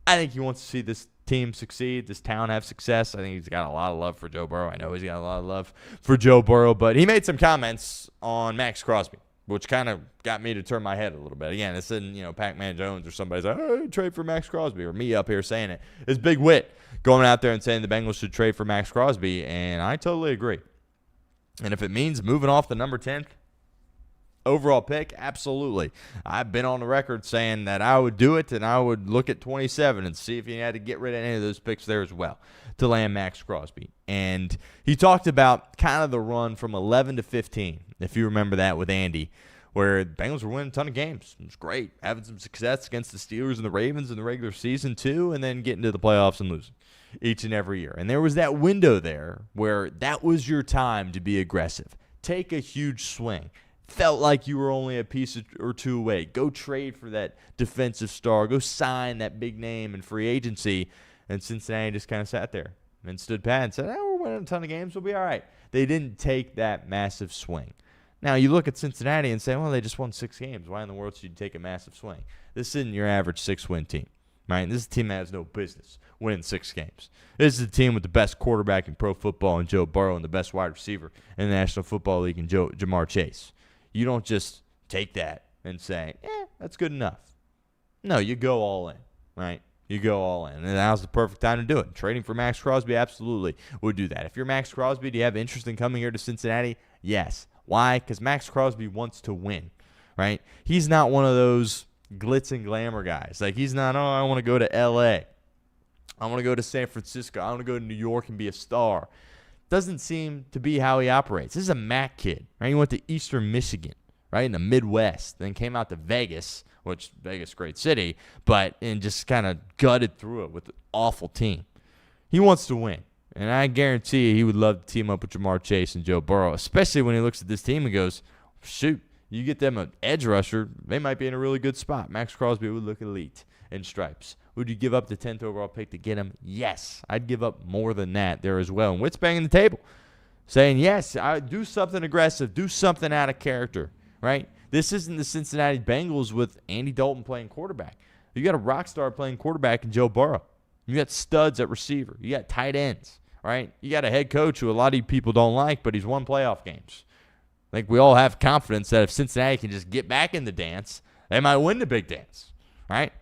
I think he wants to see this team succeed, this town have success. I think he's got a lot of love for Joe Burrow. I know he's got a lot of love for Joe Burrow. But he made some comments on Max Crosby, which kind of got me to turn my head a little bit. Again, this isn't, Pac-Man Jones or somebody's like, oh, trade for Max Crosby, or me up here saying it. It's Big Whit going out there and saying the Bengals should trade for Max Crosby, and I totally agree. And if it means moving off the number 10th overall pick, absolutely. I've been on the record saying that I would do it, and I would look at 27 and see if you had to get rid of any of those picks there as well to land Max Crosby. And he talked about kind of the run from 11 to 15, if you remember that with Andy, where the Bengals were winning a ton of games. It was great, having some success against the Steelers and the Ravens in the regular season too, and then getting to the playoffs and losing each and every year. And there was that window there where that was your time to be aggressive. Take a huge swing. Felt like you were only a piece or two away. Go trade for that defensive star. Go sign that big name in free agency. And Cincinnati just kind of sat there and stood pat and said, we're winning a ton of games. We'll be all right. They didn't take that massive swing. Now, you look at Cincinnati and say, well, they just won 6 games. Why in the world should you take a massive swing? This isn't your average 6-win team, right? This is a team that has no business winning 6 games. This is a team with the best quarterback in pro football in Joe Burrow and the best wide receiver in the National Football League in Jamar Chase. You don't just take that and say, that's good enough. No, you go all in, right? You go all in. And now's the perfect time to do it. Trading for Max Crosby absolutely would do that. If you're Max Crosby, do you have interest in coming here to Cincinnati? Yes. Why? Because Max Crosby wants to win, right? He's not one of those glitz and glamour guys. Like, he's not, I want to go to L.A. I want to go to San Francisco. I want to go to New York and be a star. Doesn't seem to be how he operates. This is a MAC kid, right? He went to Eastern Michigan, right, in the Midwest, then came out to Vegas, which Vegas, great city, and just kind of gutted through it with an awful team. He wants to win, and I guarantee he would love to team up with Jamar Chase and Joe Burrow, especially when he looks at this team and goes, shoot, you get them an edge rusher, they might be in a really good spot. Max Crosby would look elite in stripes. Would you give up the 10th overall pick to get him? Yes. I'd give up more than that there as well. And Witt's banging the table, saying, yes, I do something aggressive, do something out of character, right? This isn't the Cincinnati Bengals with Andy Dalton playing quarterback. You got a rock star playing quarterback in Joe Burrow. You got studs at receiver. You got tight ends, right? You got a head coach who a lot of people don't like, but he's won playoff games. I think we all have confidence that if Cincinnati can just get back in the dance, they might win the big dance, right?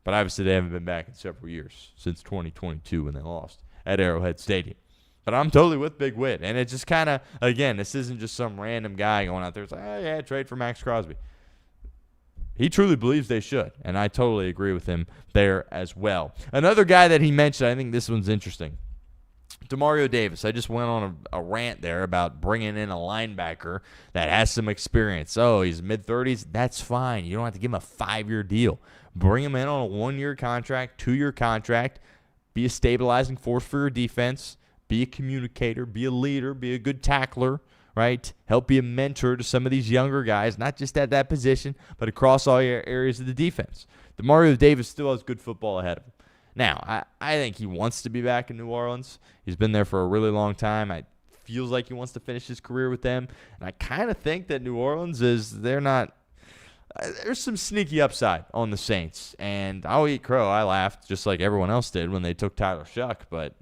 But obviously they haven't been back in several years, since 2022 when they lost at Arrowhead Stadium. But I'm totally with Big Whit. And it's just kind of, again, this isn't just some random guy going out there saying, oh, yeah, trade for Max Crosby. He truly believes they should, and I totally agree with him there as well. Another guy that he mentioned, I think this one's interesting, Demario Davis. I just went on a rant there about bringing in a linebacker that has some experience. Oh, he's mid-30s. That's fine. You don't have to give him a 5-year deal. Bring him in on a 1-year contract, 2-year contract. Be a stabilizing force for your defense. Be a communicator. Be a leader. Be a good tackler, right? Help be a mentor to some of these younger guys, not just at that position, but across all your areas of the defense. Demario Davis still has good football ahead of him. Now, I think he wants to be back in New Orleans. He's been there for a really long time. It feels like he wants to finish his career with them. And I kind of think that New Orleans there's some sneaky upside on the Saints. And I'll eat crow. I laughed just like everyone else did when they took Tyler Shuck. But,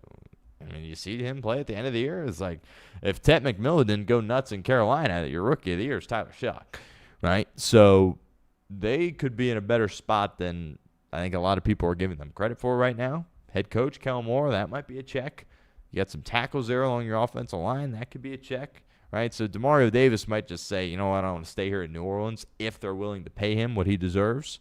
I mean, you see him play at the end of the year. It's like if Ted McMillan didn't go nuts in Carolina, your rookie of the year is Tyler Shuck, right? So they could be in a better spot than I think a lot of people are giving them credit for right now. Head coach Kellen Moore, that might be a check You got some tackles there along your offensive line. That could be a check, right? So Demario Davis might just say, you know what, I don't want to stay here in New Orleans if they're willing to pay him what he deserves.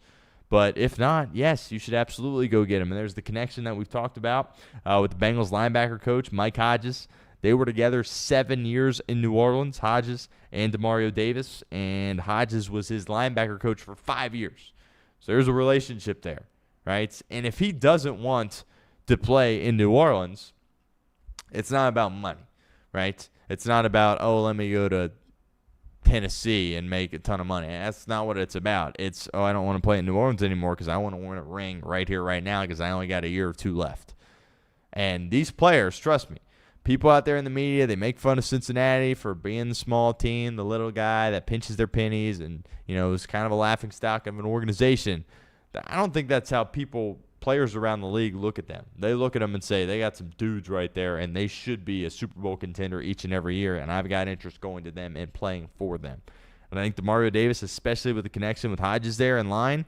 But if not, yes, you should absolutely go get him. And there's the connection that we've talked about with the Bengals linebacker coach, Mike Hodges. They were together 7 years in New Orleans, Hodges and Demario Davis. And Hodges was his linebacker coach for 5 years. So there's a relationship there, right? And if he doesn't want to play in New Orleans, it's not about money, right? It's not about, oh, let me go to Tennessee and make a ton of money. That's not what it's about. It's, oh, I don't want to play in New Orleans anymore because I want to win a ring right here, right now because I only got a year or two left. And these players, trust me, people out there in the media, they make fun of Cincinnati for being the small team, the little guy that pinches their pennies and, you know, is kind of a laughingstock of an organization. I don't think that's how players around the league look at them. They look at them and say, they got some dudes right there, and they should be a Super Bowl contender each and every year, and I've got interest going to them and playing for them. And I think Demario Davis, especially with the connection with Hodges there in line,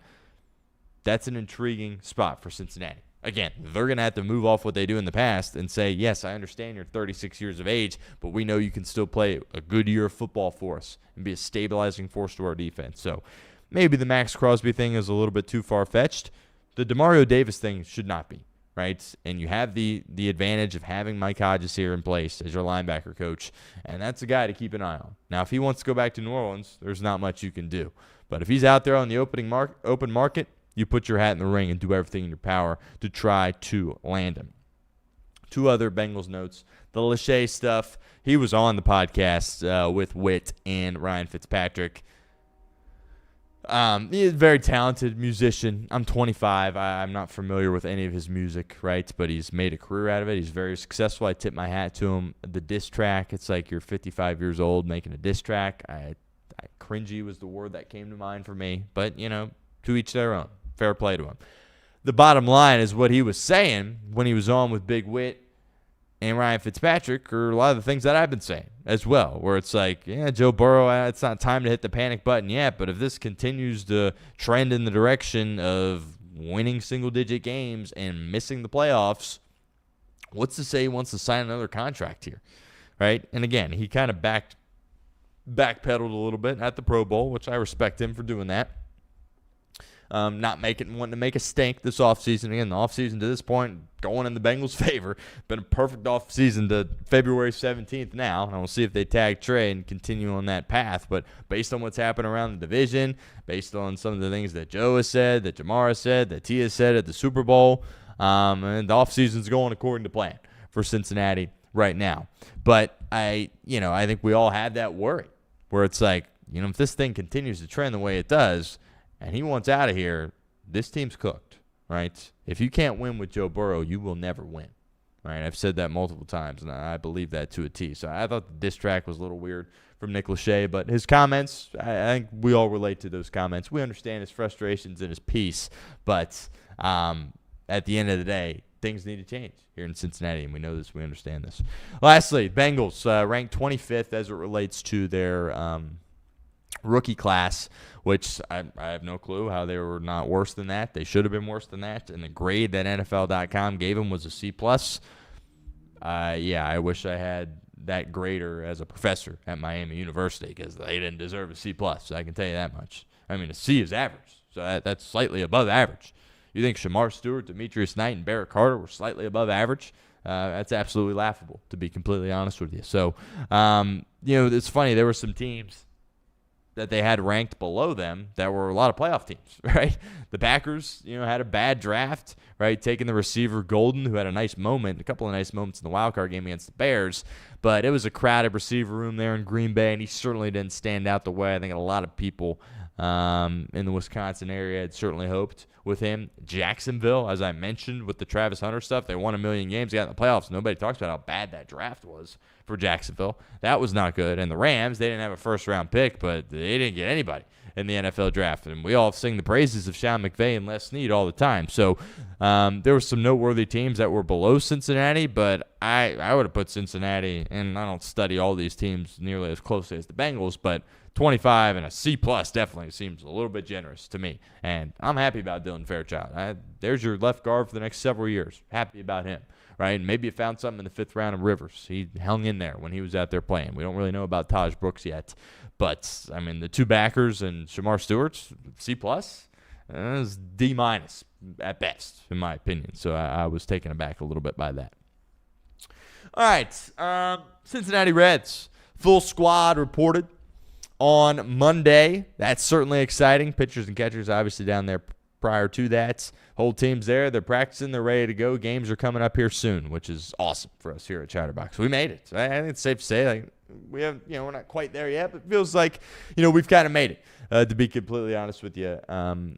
that's an intriguing spot for Cincinnati. Again, they're going to have to move off what they do in the past and say, yes, I understand you're 36 years of age, but we know you can still play a good year of football for us and be a stabilizing force to our defense. So maybe the Max Crosby thing is a little bit too far-fetched. The Demario Davis thing should not be, right? And you have the advantage of having Mike Hodges here in place as your linebacker coach, and that's a guy to keep an eye on. Now, if he wants to go back to New Orleans, there's not much you can do. But if he's out there on the open market, you put your hat in the ring and do everything in your power to try to land him. 2 other Bengals notes. The Lachey stuff, he was on the podcast with Witt and Ryan Fitzpatrick. He's a very talented musician. I'm 25. I'm not familiar with any of his music, right? But he's made a career out of it. He's very successful. I tip my hat to him. The diss track, it's like you're 55 years old making a diss track. Cringy was the word that came to mind for me. But, you know, to each their own. Fair play to him. The bottom line is what he was saying when he was on with Big Witt and Ryan Fitzpatrick are a lot of the things that I've been saying as well, where it's like, yeah, Joe Burrow, it's not time to hit the panic button yet, but if this continues to trend in the direction of winning single-digit games and missing the playoffs, what's to say he wants to sign another contract here, right? And again, he kind of backpedaled a little bit at the Pro Bowl, which I respect him for doing that. Wanting to make a stink this offseason. Again, the offseason to this point, going in the Bengals' favor. Been a perfect offseason to February 17th now. And we'll see if they tag Trey and continue on that path. But based on what's happened around the division, based on some of the things that Joe has said, that Jamar said, that Tia said at the Super Bowl, and the offseason's going according to plan for Cincinnati right now. But I think we all had that worry where it's like, if this thing continues to trend the way it does, and he wants out of here, this team's cooked, right? If you can't win with Joe Burrow, you will never win, right? I've said that multiple times, and I believe that to a T. So I thought the diss track was a little weird from Nick Lachey, but his comments, I think we all relate to those comments. We understand his frustrations and his peace, but at the end of the day, things need to change here in Cincinnati, and we know this. We understand this. Lastly, Bengals ranked 25th as it relates to their rookie class, which I have no clue how they were not worse than that. They should have been worse than that, and the grade that NFL.com gave them was a C+. I wish I had that grader as a professor at Miami University because they didn't deserve a C+, so I can tell you that much. I mean, a C is average, so that's slightly above average. You think Shamar Stewart, Demetrius Knight, and Barrett Carter were slightly above average? That's absolutely laughable, to be completely honest with you. So, it's funny. There were some teams that they had ranked below them that were a lot of playoff teams, right? The Packers, had a bad draft, right? Taking the receiver Golden, who had a couple of nice moments in the wild card game against the Bears, but it was a crowded receiver room there in Green Bay, and he certainly didn't stand out the way I think a lot of people in the Wisconsin area had certainly hoped with him. Jacksonville, as I mentioned, with the Travis Hunter stuff, they won 1 million games, they got in the playoffs. Nobody talks about how bad that draft was for Jacksonville. That was not good. And the Rams, they didn't have a first-round pick, but they didn't get anybody in the NFL draft. And we all sing the praises of Sean McVay and Les Snead all the time. So there were some noteworthy teams that were below Cincinnati, but I would have put Cincinnati, and I don't study all these teams nearly as closely as the Bengals, but 25 and a C plus definitely seems a little bit generous to me. And I'm happy about Dylan Fairchild. There's your left guard for the next several years. Happy about him, right? And maybe you found something in the 5th round of Rivers. He hung in there when he was out there playing. We don't really know about Taj Brooks yet. But, I mean, the 2 backers and Shamar Stewart's C plus is D minus at best, in my opinion. So I was taken aback a little bit by that. All right, Cincinnati Reds. Full squad reported on Monday. That's certainly exciting. Pitchers and catchers obviously down there prior to that. Whole team's there. They're practicing. They're ready to go. Games are coming up here soon, which is awesome for us here at Chatterbox. We made it. I think it's safe to say, like, we have, we're not quite there yet, but it feels like, we've kind of made it, to be completely honest with you,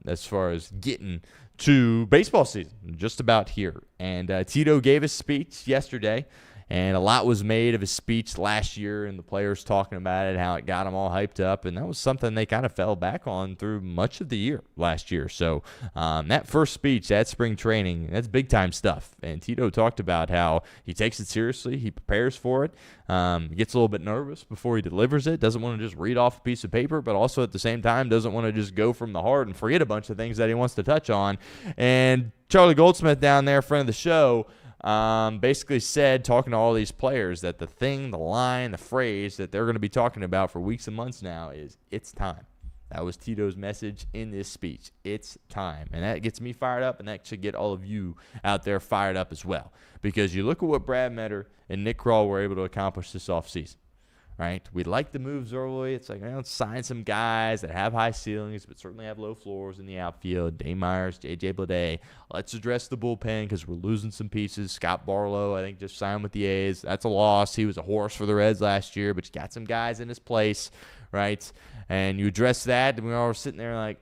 as far as getting to baseball season, just about here. And Tito gave a speech yesterday. And a lot was made of his speech last year and the players talking about it, how it got them all hyped up. And that was something they kind of fell back on through much of the year last year. So that first speech, that spring training, that's big-time stuff. And Tito talked about how he takes it seriously. He prepares for it. He gets a little bit nervous before he delivers it. Doesn't want to just read off a piece of paper, but also at the same time doesn't want to just go from the heart and forget a bunch of things that he wants to touch on. And Charlie Goldsmith down there, friend of the show, basically said, talking to all these players, that the thing, the line, the phrase that they're going to be talking about for weeks and months now is, it's time. That was Tito's message in this speech. It's time. And that gets me fired up, and that should get all of you out there fired up as well. Because you look at what Brad Metter and Nick Krall were able to accomplish this offseason. Right? We like the moves early. It's like, let's sign some guys that have high ceilings but certainly have low floors in the outfield. Dane Myers, J.J. Bleday. Let's address the bullpen because we're losing some pieces. Scott Barlow, I think, just signed with the A's. That's a loss. He was a horse for the Reds last year, but you got some guys in his place, right? And you address that, and we all were sitting there like,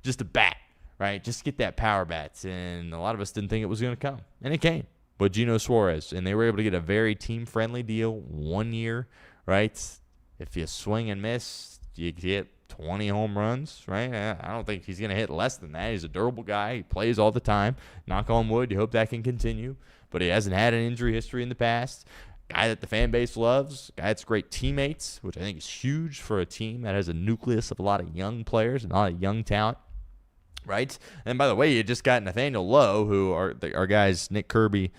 just a bat, right? Just get that power bat. And a lot of us didn't think it was going to come. And it came with Gino Suarez. And they were able to get a very team-friendly deal, 1 year, right? If you swing and miss, you get 20 home runs, right? I don't think he's going to hit less than that. He's a durable guy. He plays all the time. Knock on wood. You hope that can continue. But he hasn't had an injury history in the past. Guy that the fan base loves. Guy that's great teammates, which I think is huge for a team that has a nucleus of a lot of young players and a lot of young talent, right? And by the way, you just got Nathaniel Lowe, who are our guys, Nick Kirby,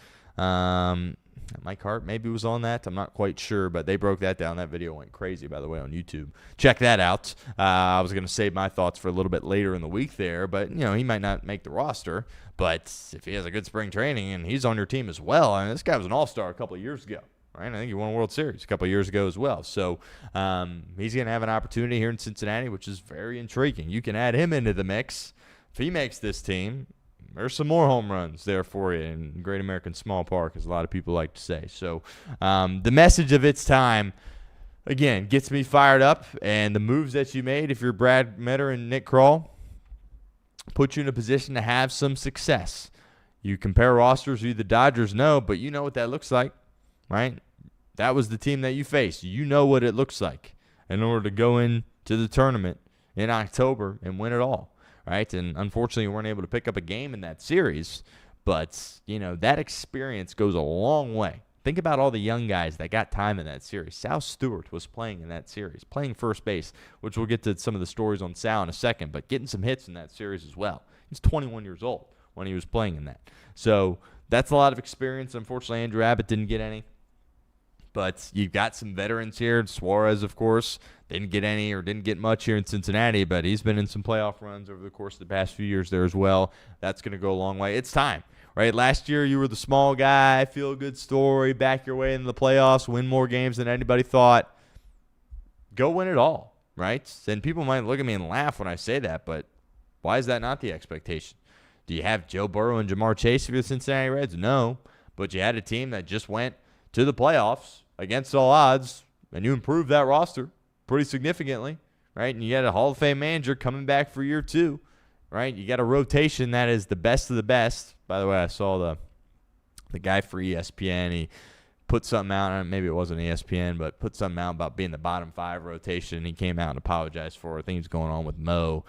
Mike Hart maybe was on that. I'm not quite sure, but they broke that down. That video went crazy, by the way, on YouTube. Check that out. I was going to save my thoughts for a little bit later in the week there, but, he might not make the roster. But if he has a good spring training and he's on your team as well, I mean, this guy was an all-star a couple of years ago, right? I think he won a World Series a couple of years ago as well. So he's going to have an opportunity here in Cincinnati, which is very intriguing. You can add him into the mix. If he makes this team, there's some more home runs there for you in Great American Small Park, as a lot of people like to say. So the message of its time, again, gets me fired up. And the moves that you made, if you're Brad Metter and Nick Krall, put you in a position to have some success. You compare rosters with the Dodgers, no, but you know what that looks like, right? That was the team that you faced. You know what it looks like in order to go into the tournament in October and win it all. Right, and unfortunately, we weren't able to pick up a game in that series, but, that experience goes a long way. Think about all the young guys that got time in that series. Sal Stewart was playing in that series, playing first base, which we'll get to some of the stories on Sal in a second, but getting some hits in that series as well. He's 21 years old when he was playing in that. So that's a lot of experience. Unfortunately, Andrew Abbott didn't get any. But you've got some veterans here. Suarez, of course, didn't get any or didn't get much here in Cincinnati, but he's been in some playoff runs over the course of the past few years there as well. That's going to go a long way. It's time, right? Last year you were the small guy, feel-good story, back your way into the playoffs, win more games than anybody thought. Go win it all, right? And people might look at me and laugh when I say that, but why is that not the expectation? Do you have Joe Burrow and Jamar Chase for the Cincinnati Reds? No, but you had a team that just went to the playoffs against all odds, and you improved that roster pretty significantly, right? And you got a Hall of Fame manager coming back for year 2, right? You got a rotation that is the best of the best. By the way, I saw the guy for ESPN. He put something out, and maybe it wasn't ESPN, but put something out about being the bottom 5 rotation. He came out and apologized for things going on with Mo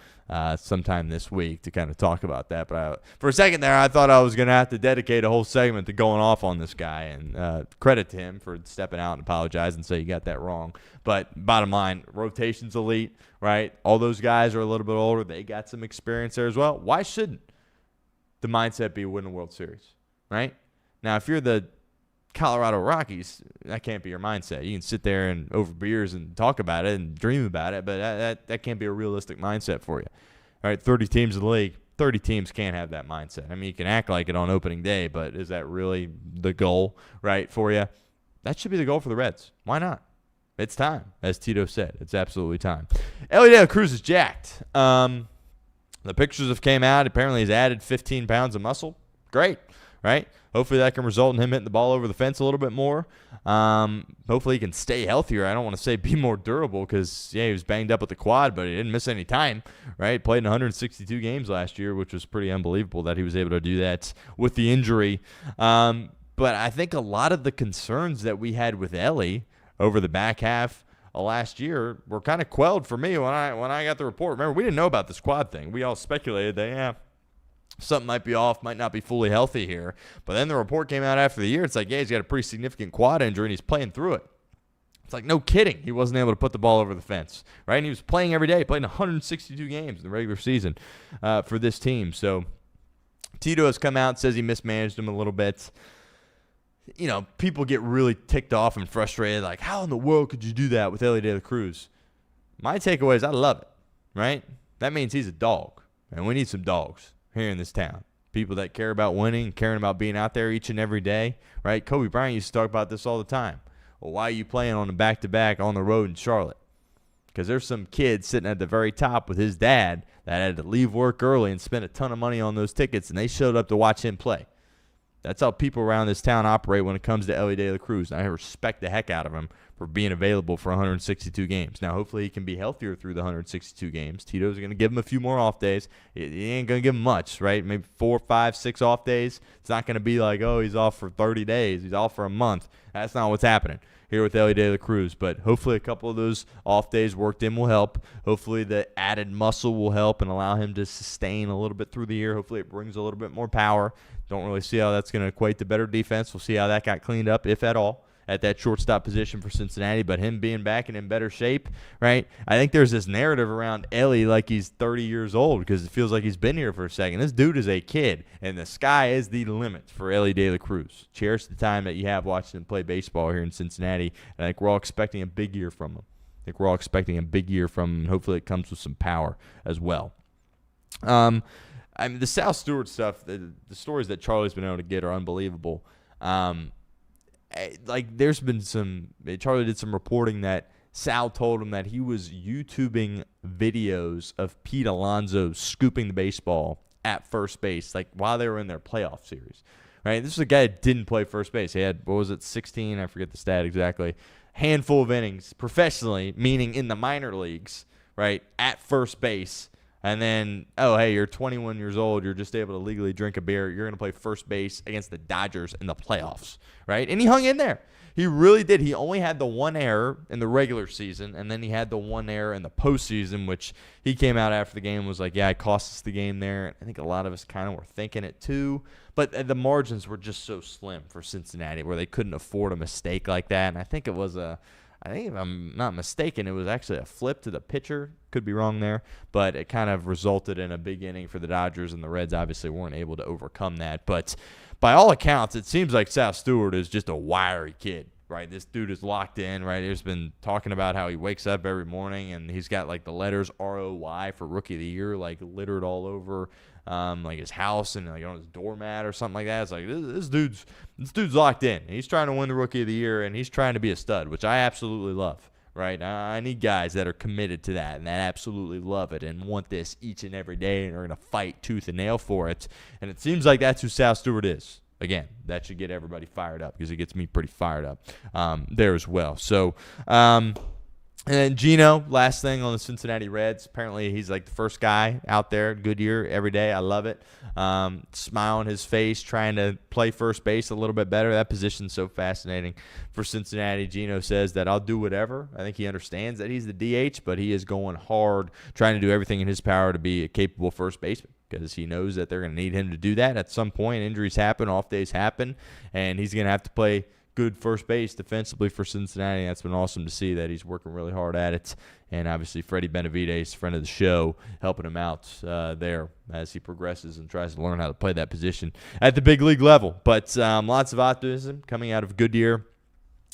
sometime this week to kind of talk about that. But for a second there, I thought I was going to have to dedicate a whole segment to going off on this guy, and credit to him for stepping out and apologize and say you got that wrong. But bottom line, rotation's elite, right? All those guys are a little bit older. They got some experience there as well. Why shouldn't the mindset be win the World Series, right? Now, if you're the Colorado Rockies, that can't be your mindset. You can sit there and over beers and talk about it and dream about it, but that can't be a realistic mindset for you. All right, 30 teams in the league, 30 teams can't have that mindset. I mean, you can act like it on opening day, but is that really the goal, right, for you? That should be the goal for the Reds. Why not? It's time, as Tito said. It's absolutely time. Elly De La Cruz is jacked. The pictures have came out. Apparently he's added 15 pounds of muscle. Great, right? Hopefully that can result in him hitting the ball over the fence a little bit more. Hopefully he can stay healthier. I don't want to say be more durable because, yeah, he was banged up with the quad, but he didn't miss any time, right? Played in 162 games last year, which was pretty unbelievable that he was able to do that with the injury. But I think a lot of the concerns that we had with Elly over the back half of last year were kind of quelled for me when I got the report. Remember, we didn't know about this quad thing. We all speculated that, something might be off, might not be fully healthy here. But then the report came out after the year. It's like, yeah, he's got a pretty significant quad injury, and he's playing through it. It's like, no kidding. He wasn't able to put the ball over the fence, right? And he was playing every day. He played in 162 games in the regular season for this team. So Tito has come out and says he mismanaged him a little bit. You know, people get really ticked off and frustrated, like, how in the world could you do that with Elly De La Cruz? My takeaway is I love it, right? That means he's a dog, and we need some dogs here in this town. People that care about winning, caring about being out there each and every day, right? Kobe Bryant used to talk about this all the time. Well, why are you playing on the back-to-back on the road in Charlotte? Because there's some kid sitting at the very top with his dad that had to leave work early and spend a ton of money on those tickets, and they showed up to watch him play. That's how people around this town operate when it comes to Elly De La Cruz. And I respect the heck out of him for being available for 162 games. Now, hopefully he can be healthier through the 162 games. Tito's going to give him a few more off days. He ain't going to give him much, right? Maybe 4, 5, 6 off days. It's not going to be like, oh, he's off for 30 days. He's off for a month. That's not what's happening here with Elly De La Cruz. But hopefully a couple of those off days worked in will help. Hopefully the added muscle will help and allow him to sustain a little bit through the year. Hopefully it brings a little bit more power. Don't really see how that's going to equate to better defense. We'll see how that got cleaned up, if at all, at that shortstop position for Cincinnati. But him being back and in better shape, right? I think there's this narrative around Elly like he's 30 years old because it feels like he's been here for a second. This dude is a kid, and the sky is the limit for Elly De La Cruz. Cherish the time that you have watching him play baseball here in Cincinnati. And I think we're all expecting a big year from him. And hopefully it comes with some power as well. I mean, the Sal Stewart stuff, the stories that Charlie's been able to get are unbelievable. There's been Charlie did some reporting that Sal told him that he was YouTubing videos of Pete Alonso scooping the baseball at first base, like while they were in their playoff series, right? This is a guy that didn't play first base. He had, 16? I forget the stat exactly. Handful of innings professionally, meaning in the minor leagues, right, at first base. And then, oh, hey, you're 21 years old. You're just able to legally drink a beer. You're going to play first base against the Dodgers in the playoffs, right? And he hung in there. He really did. He only had the one error in the regular season, and then he had the one error in the postseason, which he came out after the game and was like, yeah, it cost us the game there. I think a lot of us kind of were thinking it too. But the margins were just so slim for Cincinnati where they couldn't afford a mistake like that. And I think it was I think if I'm not mistaken, it was actually a flip to the pitcher. Could be wrong there. But it kind of resulted in a big inning for the Dodgers, and the Reds obviously weren't able to overcome that. But by all accounts, it seems like Sal Stewart is just a wiry kid, right? This dude is locked in, right? He's been talking about how he wakes up every morning, and he's got, like, the letters ROY for Rookie of the Year, like, littered all over like his house and like on his doormat or something like that. It's like this dude's locked in. He's trying to win the Rookie of the Year, and he's trying to be a stud, which I absolutely love. Right? I need guys that are committed to that and that absolutely love it and want this each and every day and are going to fight tooth and nail for it. And it seems like that's who Sal Stewart is. Again, that should get everybody fired up because it gets me pretty fired up there as well. So, And then Gino, last thing on the Cincinnati Reds. Apparently, he's like the first guy out there at Goodyear every day. I love it. Smile on his face, trying to play first base a little bit better. That position's so fascinating for Cincinnati. Gino says that I'll do whatever. I think he understands that he's the DH, but he is going hard, trying to do everything in his power to be a capable first baseman, because he knows that they're going to need him to do that at some point. Injuries happen, off days happen, and he's going to have to play good first base defensively for Cincinnati. That's been awesome to see that he's working really hard at it. And obviously Freddie Benavides, friend of the show, helping him out there as he progresses and tries to learn how to play that position at the big league level. But lots of optimism coming out of Goodyear.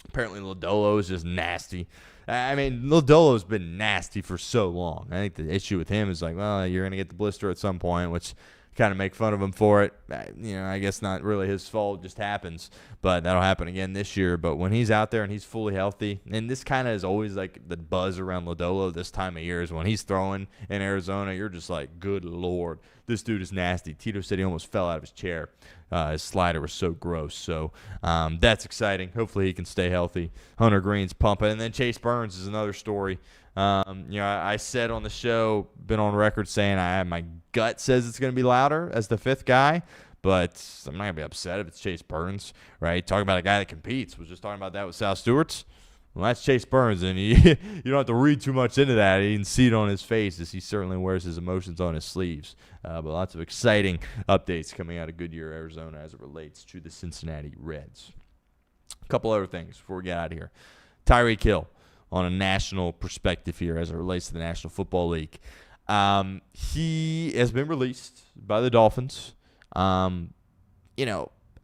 Apparently Lodolo is just nasty. I mean, Lodolo's been nasty for so long. I think the issue with him is like, well, you're going to get the blister at some point, which kind of make fun of him for it. I guess not really his fault, just happens. But that'll happen again this year. But when he's out there and he's fully healthy, and this kind of is always like the buzz around Lodolo this time of year is when he's throwing in Arizona, you're just like, good Lord, this dude is nasty. Tito said he almost fell out of his chair. His slider was so gross. So that's exciting. Hopefully he can stay healthy. Hunter Green's pumping. And then Chase Burns is another story. I said on the show, been on record saying my gut says it's going to be Louder as the fifth guy, but I'm not going to be upset if it's Chase Burns, right? Talking about a guy that competes. Was just talking about that with Sal Stewart. Well, that's Chase Burns, and you don't have to read too much into that. You can see it on his face as he certainly wears his emotions on his sleeves. But lots of exciting updates coming out of Goodyear, Arizona as it relates to the Cincinnati Reds. A couple other things before we get out of here. Tyreek Hill. On a national perspective here as it relates to the National Football League. He has been released by the Dolphins. I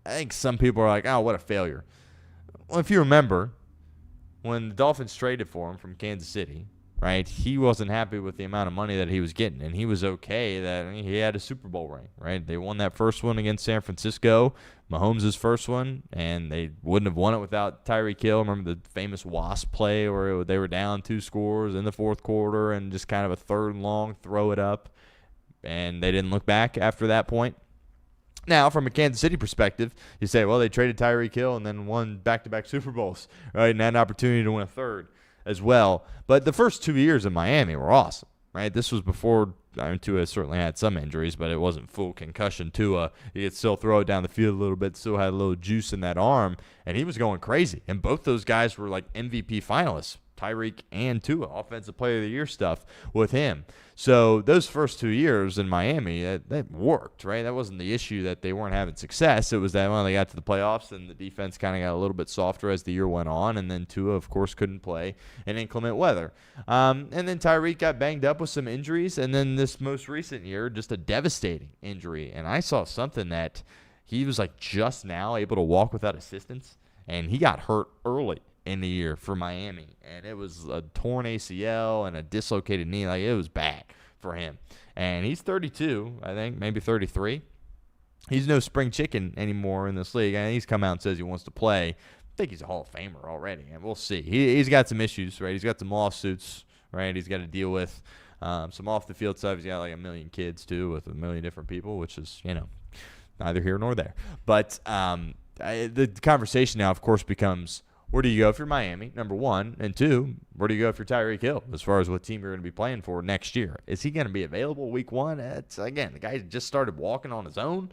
think some people are like, oh, what a failure. Well, if you remember, when the Dolphins traded for him from Kansas City, right, he wasn't happy with the amount of money that he was getting, and he was okay that he had a Super Bowl ring, right? They won that first one against San Francisco, Mahomes' first one, and they wouldn't have won it without Tyreek Hill. Remember the famous Wasp play where they were down 2 scores in the fourth quarter and just kind of a third and long, throw it up, and they didn't look back after that point. Now, from a Kansas City perspective, you say, well, they traded Tyreek Hill and then won back-to-back Super Bowls, right, and had an opportunity to win a third as well. But the first 2 years in Miami were awesome, right? This was before Tua certainly had some injuries, but it wasn't full concussion Tua. He could still throw it down the field a little bit, still had a little juice in that arm, and he was going crazy. And both those guys were like MVP finalists, Tyreek and Tua, Offensive Player of the Year stuff with him. So those first 2 years in Miami, that worked, right? That wasn't the issue that they weren't having success. It was that when they got to the playoffs and the defense kind of got a little bit softer as the year went on, and then Tua, of course, couldn't play in inclement weather. And then Tyreek got banged up with some injuries, and then this most recent year, just a devastating injury. And I saw something that he was like just now able to walk without assistance, and he got hurt early in the year for Miami, and it was a torn ACL and a dislocated knee. Like, it was bad for him. And he's 32, I think, maybe 33. He's no spring chicken anymore in this league. And he's come out and says he wants to play. I think he's a Hall of Famer already, and we'll see. He's got some issues, right? He's got some lawsuits, right? He's got to deal with some off-the-field stuff. He's got like 1 million kids, too, with 1 million different people, which is, neither here nor there. But the conversation now, of course, becomes, where do you go if you're Miami, number one? And two, where do you go if you're Tyreek Hill as far as what team you're going to be playing for next year? Is he going to be available week one? Again, the guy just started walking on his own.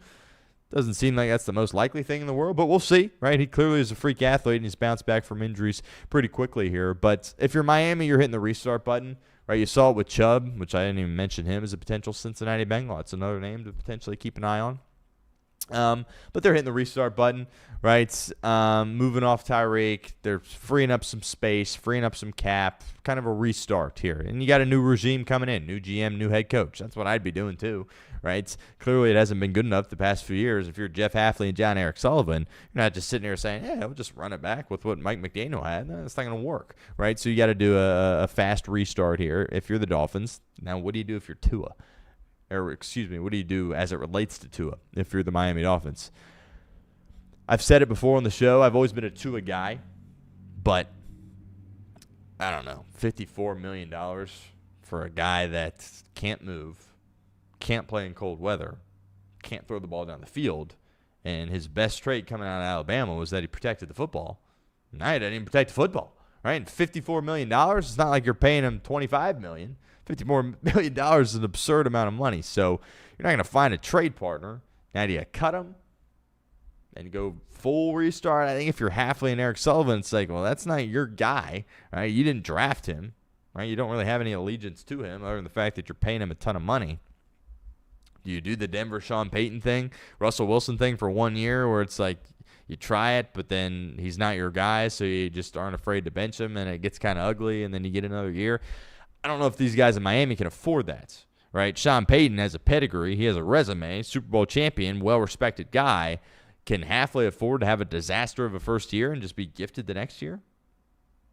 Doesn't seem like that's the most likely thing in the world, but we'll see, right? He clearly is a freak athlete, and he's bounced back from injuries pretty quickly here. But if you're Miami, you're hitting the restart button, right? You saw it with Chubb, which I didn't even mention him as a potential Cincinnati Bengal. That's another name to potentially keep an eye on. But they're hitting the restart button, right? Moving off Tyreek. They're freeing up some space, freeing up some cap, kind of a restart here. And you got a new regime coming in, new GM, new head coach. That's what I'd be doing too, right? Clearly it hasn't been good enough the past few years. If you're Jeff Hafley and John Eric Sullivan, you're not just sitting here saying, yeah, we'll just run it back with what Mike McDaniel had. No, that's not going to work, right? So you got to do a fast restart here if you're the Dolphins. Now, what do you do if you're Tua? What do you do as it relates to Tua if you're the Miami Dolphins? I've said it before on the show. I've always been a Tua guy, but I don't know, $54 million for a guy that can't move, can't play in cold weather, can't throw the ball down the field, and his best trait coming out of Alabama was that he protected the football. Now he doesn't even protect the football, right? $54 million. It's not like you're paying him $25 million. $54 million is an absurd amount of money. So you're not going to find a trade partner. Now, do you cut him and go full restart? I think if you're Halfley and Eric Sullivan, it's like, well, that's not your guy, right? You didn't draft him, right? You don't really have any allegiance to him other than the fact that you're paying him a ton of money. Do you do the Denver Sean Payton thing, Russell Wilson thing for 1 year where it's like you try it, but then he's not your guy, so you just aren't afraid to bench him, and it gets kind of ugly, and then you get another year? I don't know if these guys in Miami can afford that, right? Sean Payton has a pedigree. He has a resume, Super Bowl champion, well-respected guy. Can Halfley afford to have a disaster of a first year and just be gifted the next year?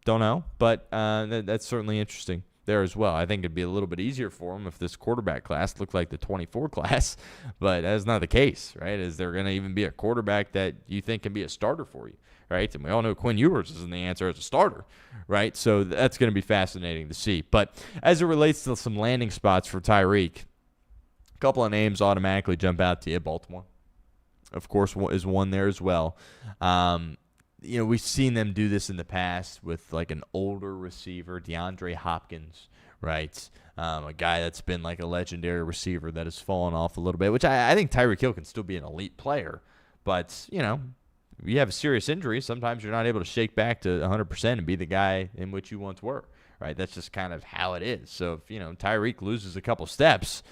Don't know, but that's certainly interesting there as well. I think it'd be a little bit easier for him if this quarterback class looked like the 24 class, but that's not the case, right? Is there going to even be a quarterback that you think can be a starter for you, right? And we all know Quinn Ewers isn't the answer as a starter, right? So that's going to be fascinating to see. But as it relates to some landing spots for Tyreek, a couple of names automatically jump out to you. Baltimore, of course, is one there as well. We've seen them do this in the past with like an older receiver, DeAndre Hopkins, right? A guy that's been like a legendary receiver that has fallen off a little bit, which I think Tyreek Hill can still be an elite player. But, you have a serious injury, sometimes you're not able to shake back to 100% and be the guy in which you once were, right? That's just kind of how it is. So if, Tyreek loses a couple steps,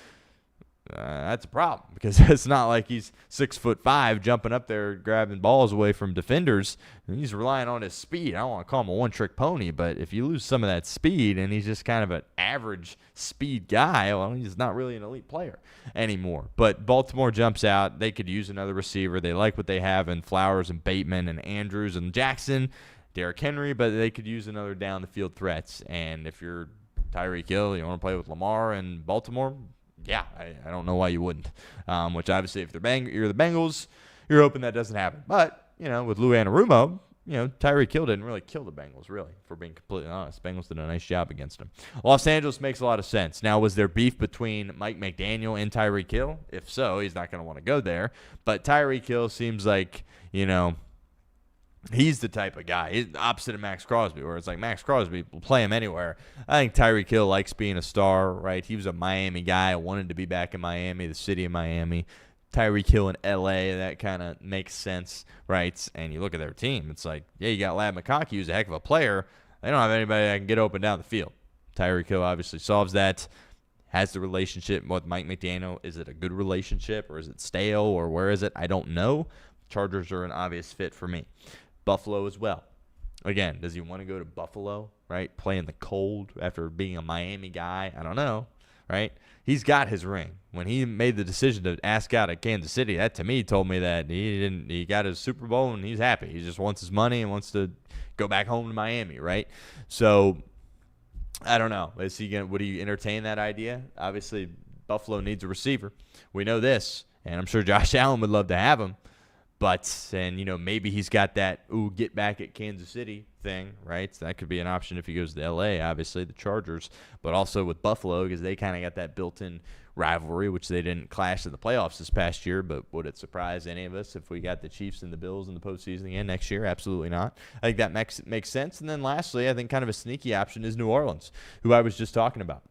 that's a problem because it's not like he's 6'5" jumping up there grabbing balls away from defenders. And he's relying on his speed. I don't want to call him a one-trick pony, but if you lose some of that speed and he's just kind of an average speed guy, well, he's not really an elite player anymore. But Baltimore jumps out. They could use another receiver. They like what they have in Flowers and Bateman and Andrews and Jackson, Derrick Henry, but they could use another down-the-field threats. And if you're Tyreek Hill, you want to play with Lamar and Baltimore, yeah, I don't know why you wouldn't. Which obviously, if you're the Bengals, you're hoping that doesn't happen. But with Lou Anarumo, Tyreek Hill didn't really kill the Bengals, really, for being completely honest. Bengals did a nice job against him. Los Angeles makes a lot of sense. Now, was there beef between Mike McDaniel and Tyreek Hill? If so, he's not going to want to go there. But Tyreek Hill seems like, he's the type of guy. He's opposite of Max Crosby, where it's like Max Crosby will play him anywhere. I think Tyreek Hill likes being a star, right? He was a Miami guy, wanted to be back in Miami, the city of Miami. Tyreek Hill in L.A., that kind of makes sense, right? And you look at their team, it's like, yeah, you got Ladd McConkey, who's a heck of a player. They don't have anybody that can get open down the field. Tyreek Hill obviously solves that, has the relationship with Mike McDaniel. Is it a good relationship, or is it stale, or where is it? I don't know. Chargers are an obvious fit for me. Buffalo as well. Again, does he want to go to Buffalo, right? Play in the cold after being a Miami guy? I don't know, right? He's got his ring. When he made the decision to ask out at Kansas City, that to me told me that he got his Super Bowl and he's happy. He just wants his money and wants to go back home to Miami, right? So I don't know. Would he entertain that idea? Obviously, Buffalo needs a receiver. We know this, and I'm sure Josh Allen would love to have him. But, maybe he's got that, get back at Kansas City thing, right? So that could be an option if he goes to L.A., obviously, the Chargers. But also with Buffalo, because they kind of got that built-in rivalry, which they didn't clash in the playoffs this past year. But would it surprise any of us if we got the Chiefs and the Bills in the postseason again next year? Absolutely not. I think that makes sense. And then lastly, I think kind of a sneaky option is New Orleans, who I was just talking about.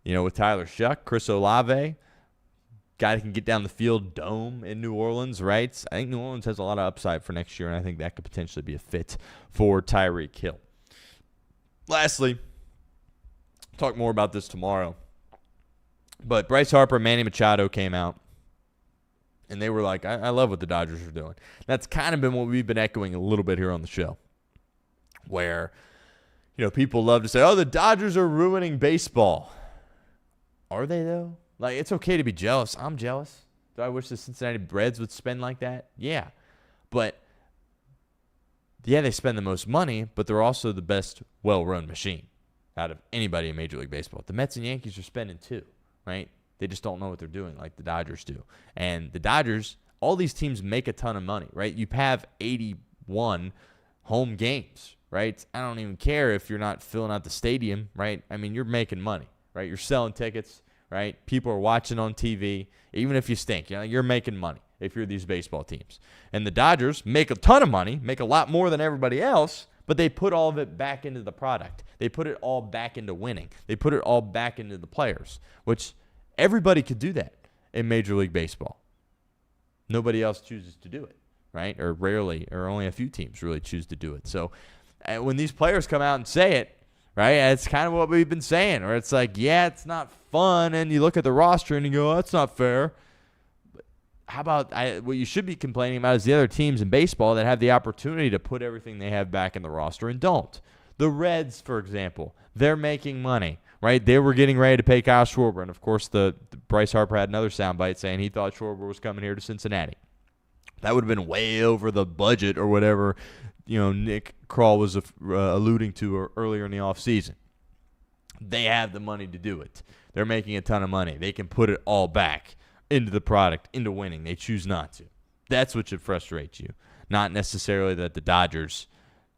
With Tyler Shuck, Chris Olave, guy that can get down the field, dome in New Orleans, right? I think New Orleans has a lot of upside for next year, and I think that could potentially be a fit for Tyreek Hill. Lastly, talk more about this tomorrow, but Bryce Harper and Manny Machado came out, and they were like, I love what the Dodgers are doing. That's kind of been what we've been echoing a little bit here on the show, where, people love to say, the Dodgers are ruining baseball. Are they, though? Like, it's okay to be jealous. I'm jealous. Do I wish the Cincinnati Reds would spend like that? Yeah. But, yeah, they spend the most money, but they're also the best well-run machine out of anybody in Major League Baseball. The Mets and Yankees are spending too, right? They just don't know what they're doing like the Dodgers do. And the Dodgers, all these teams make a ton of money, right? You have 81 home games, right? I don't even care if you're not filling out the stadium, right? I mean, you're making money, right? You're selling tickets. Right? People are watching on TV. Even if you stink, you're making money if you're these baseball teams. And the Dodgers make a ton of money, make a lot more than everybody else, But they put all of it back into the product. They put it all back into winning. They put it all back into the players, which everybody could do that in Major League Baseball. Nobody else chooses to do it, right? Or rarely, or only a few teams really choose to do it. So when these players come out and say it, right, it's kind of what we've been saying, where it's like, yeah, it's not fun, and you look at the roster and you go, oh, that's not fair. But how about what you should be complaining about is the other teams in baseball that have the opportunity to put everything they have back in the roster and don't. The Reds, for example, they're making money, right? They were getting ready to pay Kyle Schwarber, and of course, the Bryce Harper had another soundbite saying he thought Schwarber was coming here to Cincinnati. That would have been way over the budget or whatever, Nick Kroll was alluding to earlier in the offseason. They have the money to do it. They're making a ton of money. They can put it all back into the product, into winning. They choose not to. That's what should frustrate you, not necessarily that the Dodgers,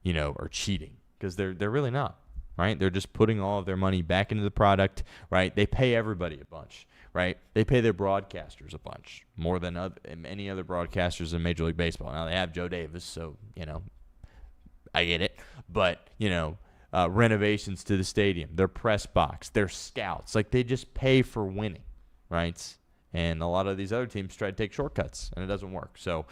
are cheating, because they're really not, right? They're just putting all of their money back into the product, right? They pay everybody a bunch, right? They pay their broadcasters a bunch, more than any other broadcasters in Major League Baseball. Now, they have Joe Davis, so, I get it. But, renovations to the stadium, their press box, their scouts, like they just pay for winning, right? And a lot of these other teams try to take shortcuts, and it doesn't work. So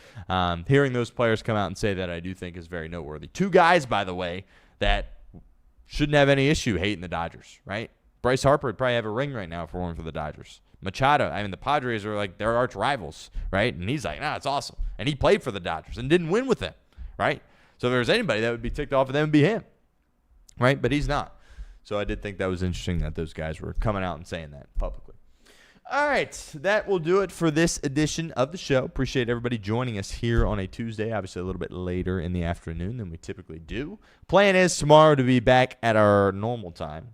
hearing those players come out and say that, I do think is very noteworthy. Two guys, by the way, that shouldn't have any issue hating the Dodgers, right? Bryce Harper would probably have a ring right now if it weren't for the Dodgers. Machado, the Padres are like their arch rivals, right? And he's like, it's awesome. And he played for the Dodgers and didn't win with them, right? So if there was anybody that would be ticked off of them, it would be him, right? But he's not. So I did think that was interesting that those guys were coming out and saying that publicly. All right, that will do it for this edition of the show. Appreciate everybody joining us here on a Tuesday, obviously a little bit later in the afternoon than we typically do. Plan is tomorrow to be back at our normal time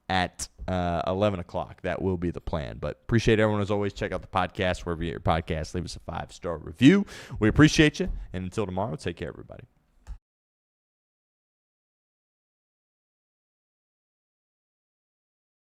at 11 o'clock. That will be the plan. But appreciate everyone as always. Check out the podcast wherever you get your podcast. Leave us a 5-star review. We appreciate you. And until tomorrow, take care, everybody.